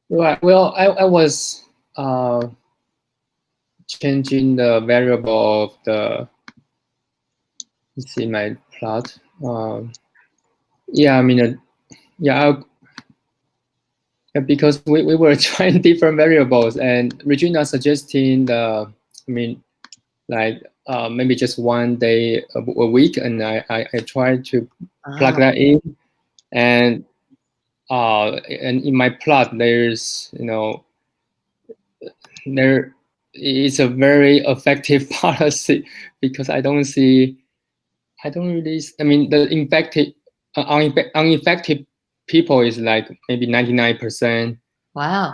Right. Well, I was changing the variable of the, let's see my plot. Yeah, I mean, because we were trying different variables, and Regina suggesting maybe just one day a week, and I tried to plug that in, and in my plot there's there is a very effective policy because I don't really, I mean the infected uninfected people is like maybe 99%. Wow.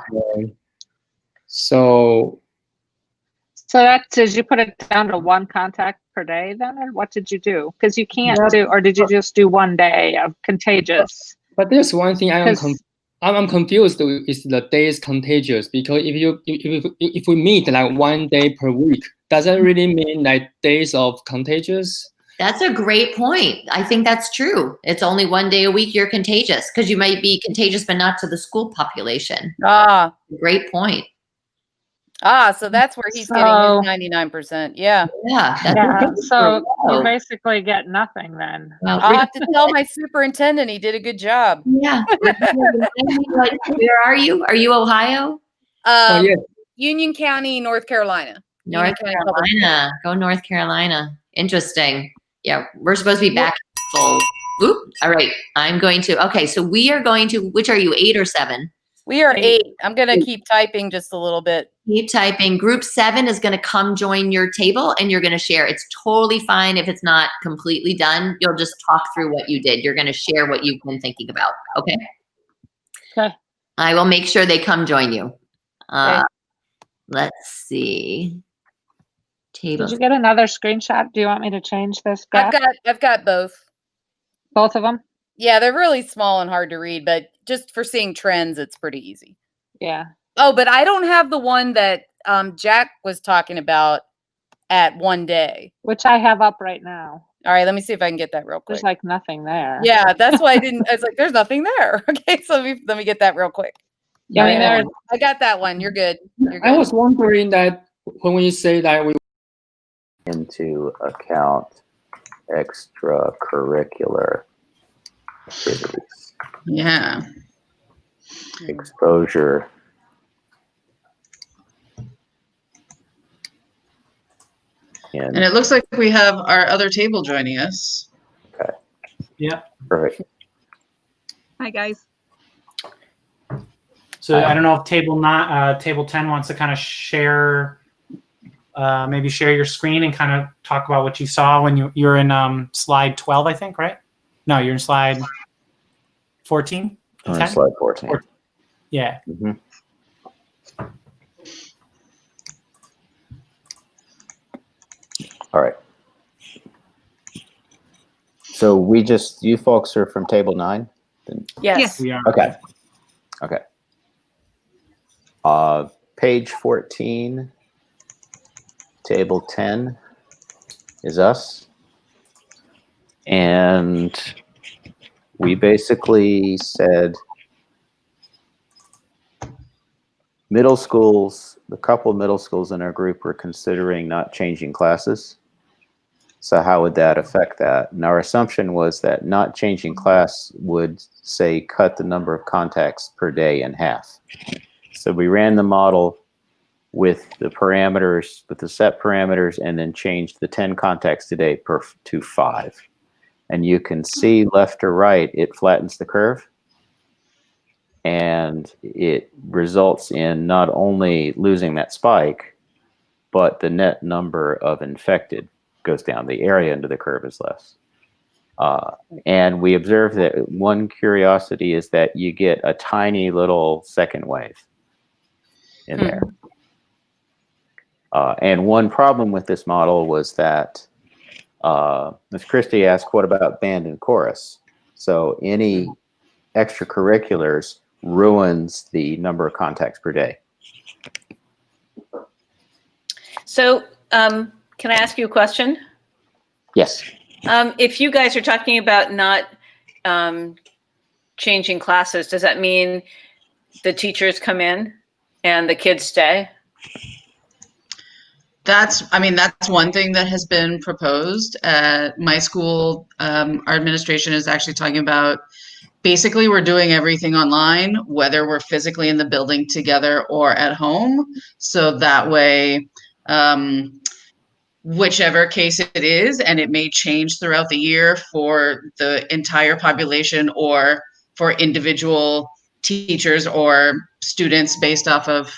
So did you put it down to one contact per day then, or what did you do? Because you can't do, or did you just do 1 day of contagious? But there's one thing I'm confused is the days contagious, because if we meet like 1 day per week, does that really mean like days of contagious? That's a great point. I think that's true. It's only 1 day a week you're contagious, because you might be contagious, but not to the school population. Great point. So that's where he's getting his 99%. Yeah. Yeah. So you basically get nothing then. Well, I'll have to tell my superintendent he did a good job. Yeah. Where are you? Are you Ohio? Yes. Union County, North Carolina. North Carolina. Go North Carolina. Interesting. Yeah, we're supposed to be back full. Oop. All right. Okay, so we are going to, which are you, 8 or 7? We are 8. I'm going to keep typing just a little bit. Keep typing. Group 7 is going to come join your table and you're going to share. It's totally fine if it's not completely done. You'll just talk through what you did. You're going to share what you've been thinking about. Okay? Okay. I will make sure they come join you. Let's see. Table. Did you get another screenshot? Do you want me to change this graph? I've got both. Both of them? Yeah, they're really small and hard to read, but just for seeing trends, it's pretty easy. Yeah. Oh, but I don't have the one that Jack was talking about at 1 day. Which I have up right now. All right, let me see if I can get that real quick. There's like nothing there. Yeah, that's why I was like, there's nothing there. Okay, so let me get that real quick. Yeah, I mean, I got that one. You're good. You're good. I was wondering that when we say that we into account extracurricular activities. Yeah. Exposure. And it looks like we have our other table joining us. Okay. Yeah. Perfect. Hi, guys. So I don't know if table 10 wants to kind of share, maybe share your screen and kind of talk about what you saw when you're in slide 12, I think, right? No, you're in slide 14? I'm in slide 14. Yeah. Mm-hmm. All right. So you folks are from table 9? Yes. We are. Okay. Okay. Page 14, table 10 is us. And we basically said middle schools, the couple of middle schools in our group were considering not changing classes. So how would that affect that? And our assumption was that not changing class would, say, cut the number of contacts per day in half. So we ran the model with the parameters, with the set parameters, and then changed the 10 contacts today to 5. And you can see left or right, it flattens the curve. And it results in not only losing that spike, but the net number of infected goes down. The area under the curve is less. And we observe that one curiosity is that you get a tiny little second wave in there. And one problem with this model was that Ms. Christie asked, what about band and chorus? So any extracurriculars ruins the number of contacts per day. So can I ask you a question? Yes. If you guys are talking about not changing classes, does that mean the teachers come in and the kids stay? That's one thing that has been proposed at my school. Our administration is actually talking about basically we're doing everything online, whether we're physically in the building together or at home. So that way, whichever case it is, and it may change throughout the year for the entire population or for individual teachers or students based off of,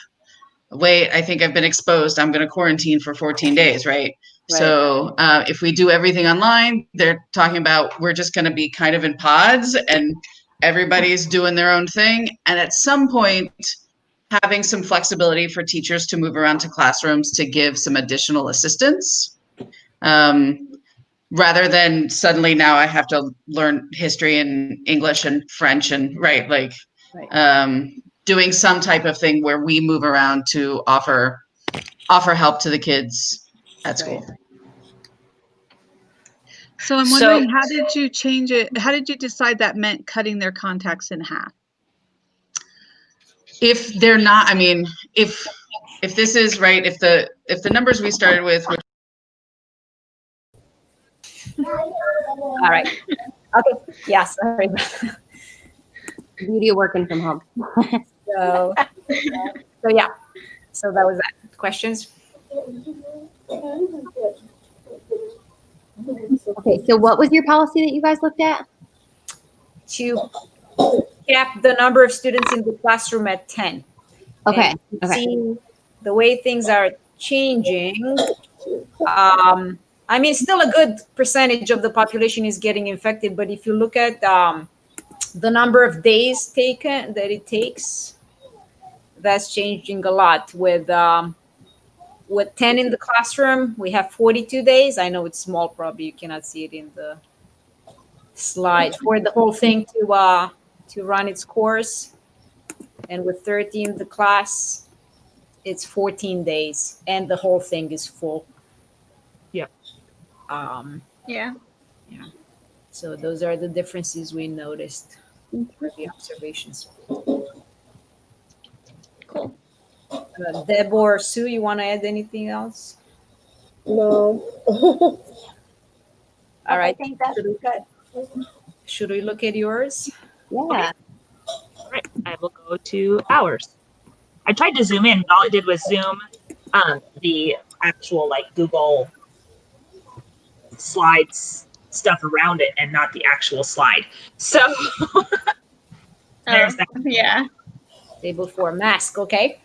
wait, I think I've been exposed, I'm going to quarantine for 14 days, right? So if we do everything online, they're talking about we're just going to be kind of in pods and everybody's doing their own thing. And at some point, having some flexibility for teachers to move around to classrooms to give some additional assistance, rather than suddenly now I have to learn history and English and French and doing some type of thing where we move around to offer help to the kids at school. So I'm wondering, how did you change it? How did you decide that meant cutting their contacts in half? If they're not, I mean, if this is right, if the numbers we started with were All right. Okay. Yes. Sorry. Beauty of working from home. So yeah. So that was that. Questions? Okay. So what was your policy that you guys looked at? To cap the number of students in the classroom at 10. Okay. And see the way things are changing. I mean, still a good percentage of the population is getting infected, but if you look at the number of days taken that it takes, that's changing a lot. With 10 in the classroom, we have 42 days. I know it's small, probably you cannot see it in the slide. For the whole thing to run its course, and with 30 in the class, it's 14 days, and the whole thing is full. Yep. Yeah. So those are the differences we noticed for the observations. Cool. Deb or Sue, you want to add anything else? No. All right. I think that's good. Should we look at yours? Yeah. Okay. All right. I will go to ours. I tried to zoom in, but all it did was zoom the actual Google slides stuff around it and not the actual slide. So there's that. Yeah. Table 4 mask, okay.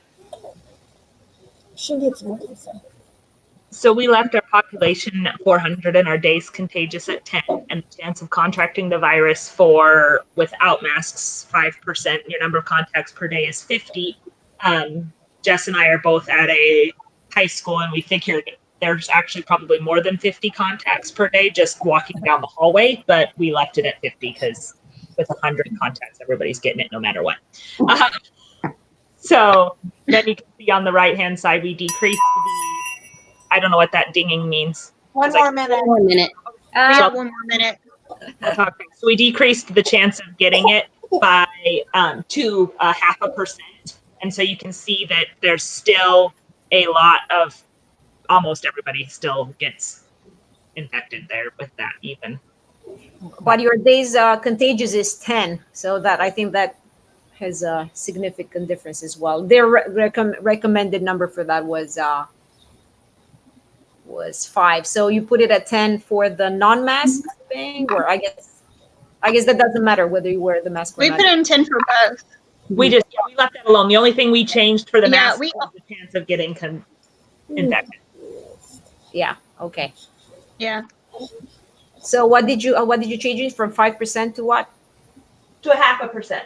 She gets more. So we left our population at 400 and our days contagious at 10, and the chance of contracting the virus for without masks 5%. Your number of contacts per day is 50. Jess and I are both at a high school, and we figured there's actually probably more than 50 contacts per day just walking down the hallway, but we left it at 50 because with 100 contacts, everybody's getting it no matter what. So then you can see on the right-hand side, we decreased I don't know what that dinging means. One more minute. 1 minute. We have 1 more minute. So we decreased the chance of getting it by to 0.5%. And so you can see that there's still a lot of, almost everybody still gets infected there with that even. But your days contagious is 10. So that I think that has a significant difference as well. Their recommended number for that was 5. So you put it at 10 for the non-mask thing, or I guess that doesn't matter whether you wear the mask or We not. put in 10 for both. We left that alone. The only thing we changed for the mask we was the chance of getting infected. Yeah. Okay. Yeah. So what did you change it from 5% to what? To 0.5%.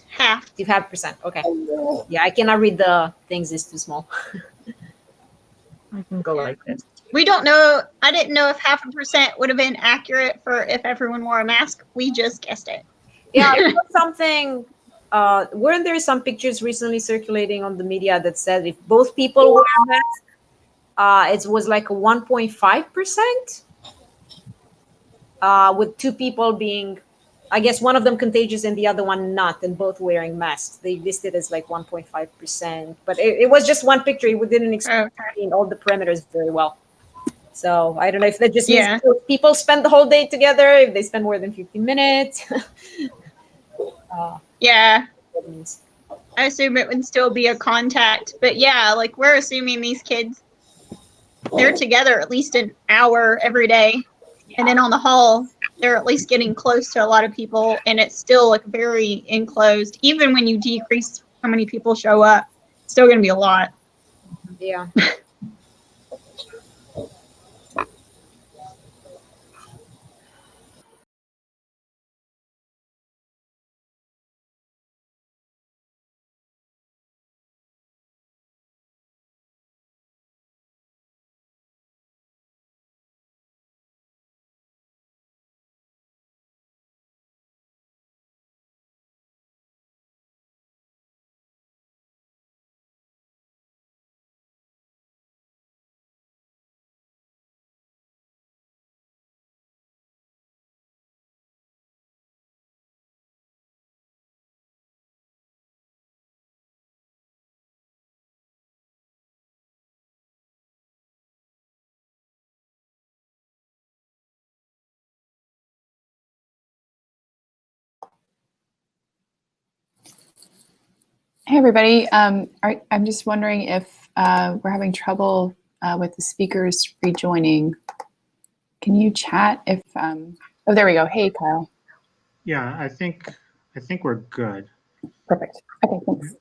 Half. To 0.5%. Okay. Yeah, I cannot read the things. It's too small. I can go like this. We don't know. I didn't know if 0.5% would have been accurate for if everyone wore a mask. We just guessed it. Yeah, there was something. Weren't there some pictures recently circulating on the media that said if both people wear a mask, it was like a 1.5%. With two people being, I guess one of them contagious and the other one not, and both wearing masks. They listed as like 1.5%, but it was just one picture. It didn't explain all the parameters very well. So I don't know if that just means people spend the whole day together, if they spend more than 15 minutes. Yeah. I assume it would still be a contact, but yeah, like we're assuming these kids, they're together at least an hour every day. And then on the hall, they're at least getting close to a lot of people, and it's still like very enclosed. Even when you decrease how many people show up, it's still going to be a lot. Yeah. Hey, everybody. I'm just wondering if we're having trouble with the speakers rejoining. Can you chat if, oh, there we go. Hey, Kyle. Yeah, I think we're good. Perfect. Okay, thanks.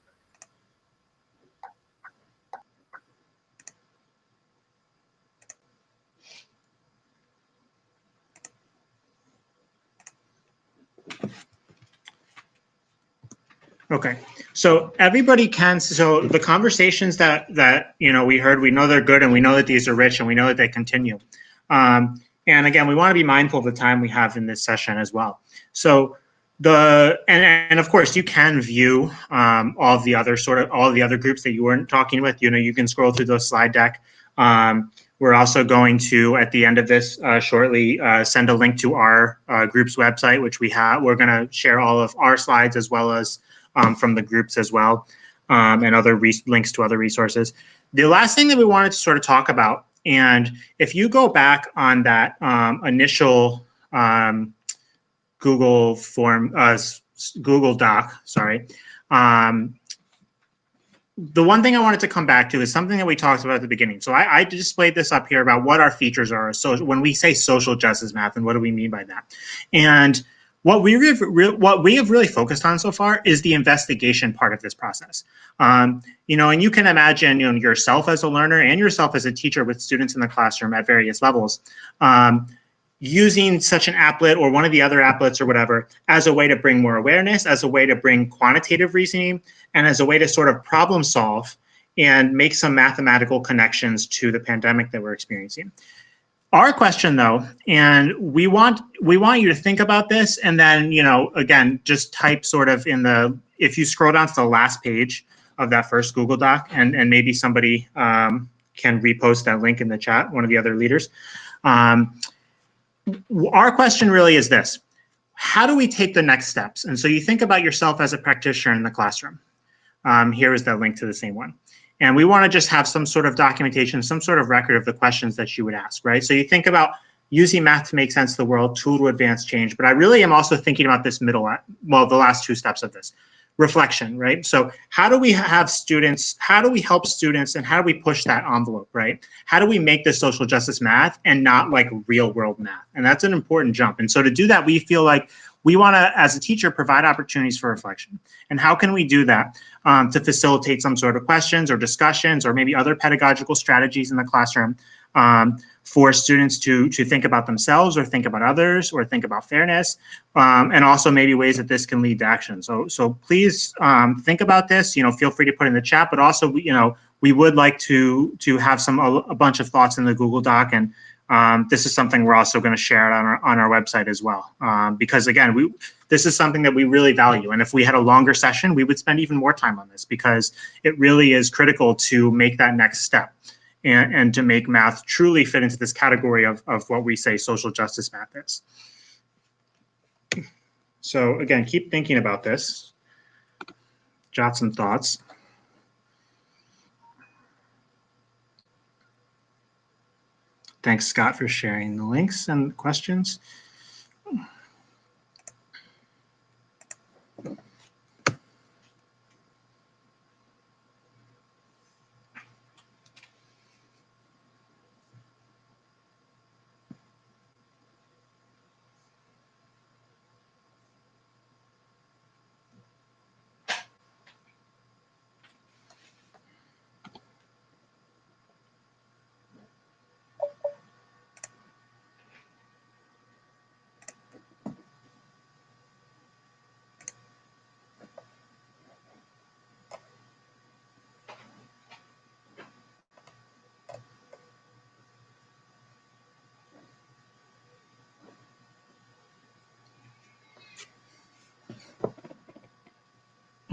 Okay, so everybody can, so the conversations that we heard, we know they're good, and we know that these are rich, and we know that they continue. And again, we want to be mindful of the time we have in this session as well. So and of course you can view all the other groups that you weren't talking with. You can scroll through the slide deck. We're also going to, at the end of this shortly, send a link to our group's website, which we're going to share all of our slides as well as from the groups as well, and other links to other resources. The last thing that we wanted to sort of talk about, and if you go back on that initial Google form, Google Doc, sorry, the one thing I wanted to come back to is something that we talked about at the beginning. So I displayed this up here about what our features are. So when we say social justice math, and what do we mean by that? And what we have really focused on so far is the investigation part of this process. And you can imagine yourself as a learner and yourself as a teacher with students in the classroom at various levels, using such an applet or one of the other applets or whatever as a way to bring more awareness, as a way to bring quantitative reasoning, and as a way to sort of problem solve and make some mathematical connections to the pandemic that we're experiencing. Our question, though, and we want you to think about this, and then again, just type sort of if you scroll down to the last page of that first Google Doc, and maybe somebody can repost that link in the chat, one of the other leaders. Our question really is this: how do we take the next steps? And so you think about yourself as a practitioner in the classroom. Here is that link to the same one. And we want to just have some sort of documentation, some sort of record of the questions that you would ask, right? So you think about using math to make sense of the world, tool to advance change. But I really am also thinking about this the last two steps of this. reflection, right? So how do we have students, how do we help students, and how do we push that envelope, right? How do we make this social justice math and not like real world math? And that's an important jump. And so to do that, we feel like we want to, as a teacher, provide opportunities for reflection. And how can we do that? To facilitate some sort of questions or discussions or maybe other pedagogical strategies in the classroom for students to think about themselves or think about others or think about fairness, and also maybe ways that this can lead to action. So please think about this. Feel free to put in the chat, but also we would like to have a bunch of thoughts in the Google Doc, and this is something we're also going to share on our website as well, because again, this is something that we really value, and if we had a longer session, we would spend even more time on this because it really is critical to make that next step. And to make math truly fit into this category of what we say social justice math is. So again, keep thinking about this. Jot some thoughts. Thanks, Scott, for sharing the links and questions.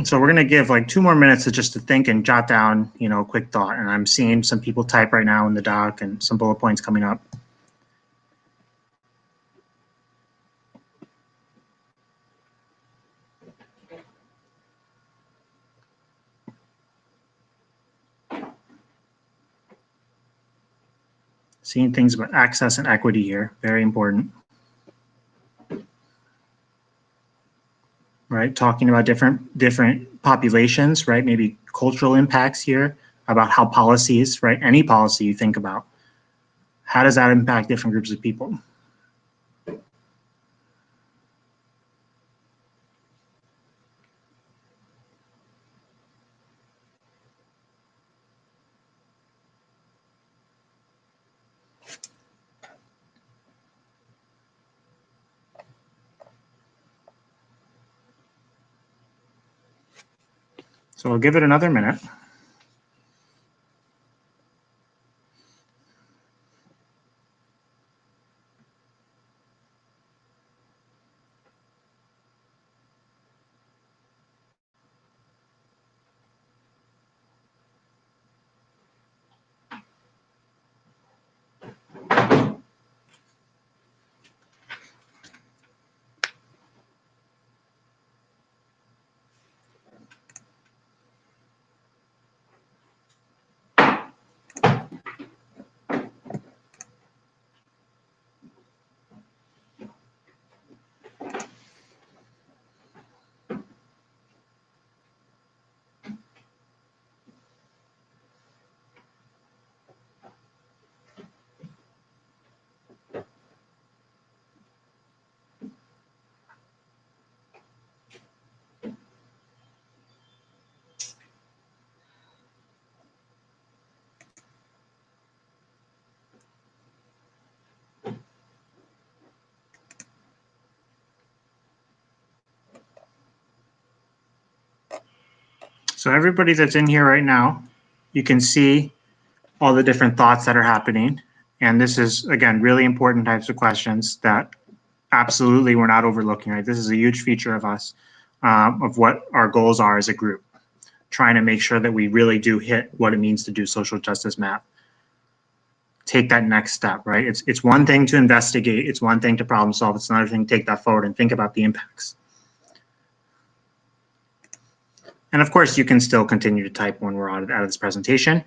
So we're going to give like 2 more minutes to think and jot down, a quick thought. And I'm seeing some people type right now in the doc and some bullet points coming up. Seeing things about access and equity here, very important. Right, talking about different populations, right? Maybe cultural impacts here, about how policies, right? Any policy you think about, how does that impact different groups of people? So I'll give it another minute. So everybody that's in here right now, you can see all the different thoughts that are happening. And this is, again, really important types of questions that absolutely we're not overlooking, right? This is a huge feature of us, of what our goals are as a group, trying to make sure that we really do hit what it means to do social justice math. Take that next step, right? It's one thing to investigate, it's one thing to problem solve, it's another thing to take that forward and think about the impacts. And of course, you can still continue to type when we're out of this presentation.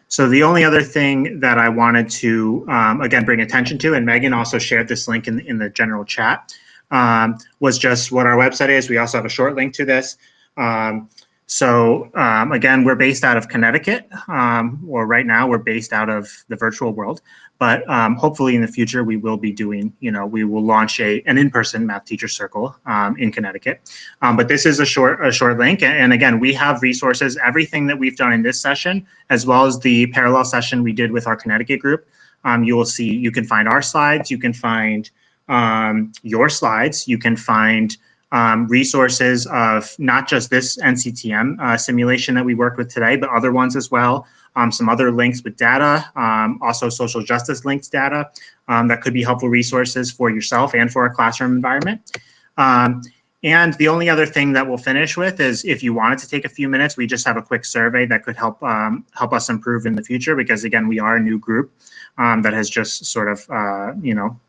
So the only other thing that I wanted to, again, bring attention to, and Megan also shared this link in the general chat, was just what our website is. We also have a short link to this. Again, we're based out of Connecticut, or right now we're based out of the virtual world. But hopefully in the future we will be doing, we will launch an in-person math teacher circle in Connecticut. But this is a short link, and again, we have resources, everything that we've done in this session, as well as the parallel session we did with our Connecticut group. You will see, you can find our slides, you can find your slides, you can find resources of not just this NCTM simulation that we worked with today, but other ones as well. Some other links with data, also social justice links data that could be helpful resources for yourself and for our classroom environment. And the only other thing that we'll finish with is if you wanted to take a few minutes, we just have a quick survey that could help us improve in the future, because again, we are a new group that has just sort of,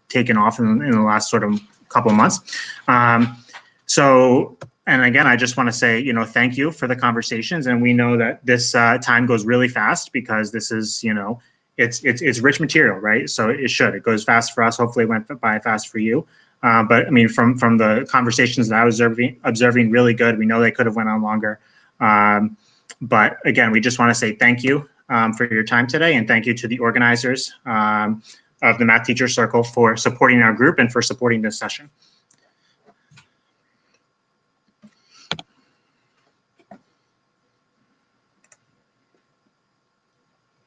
taken off in the last sort of couple months. And again, I just want to say, thank you for the conversations. And we know that this time goes really fast because this is, it's rich material, right? So it goes fast for us. Hopefully it went by fast for you. But I mean, from the conversations that I was observing, really good. We know they could have went on longer. But again, we just want to say thank you for your time today. And thank you to the organizers of the Math Teacher Circle for supporting our group and for supporting this session.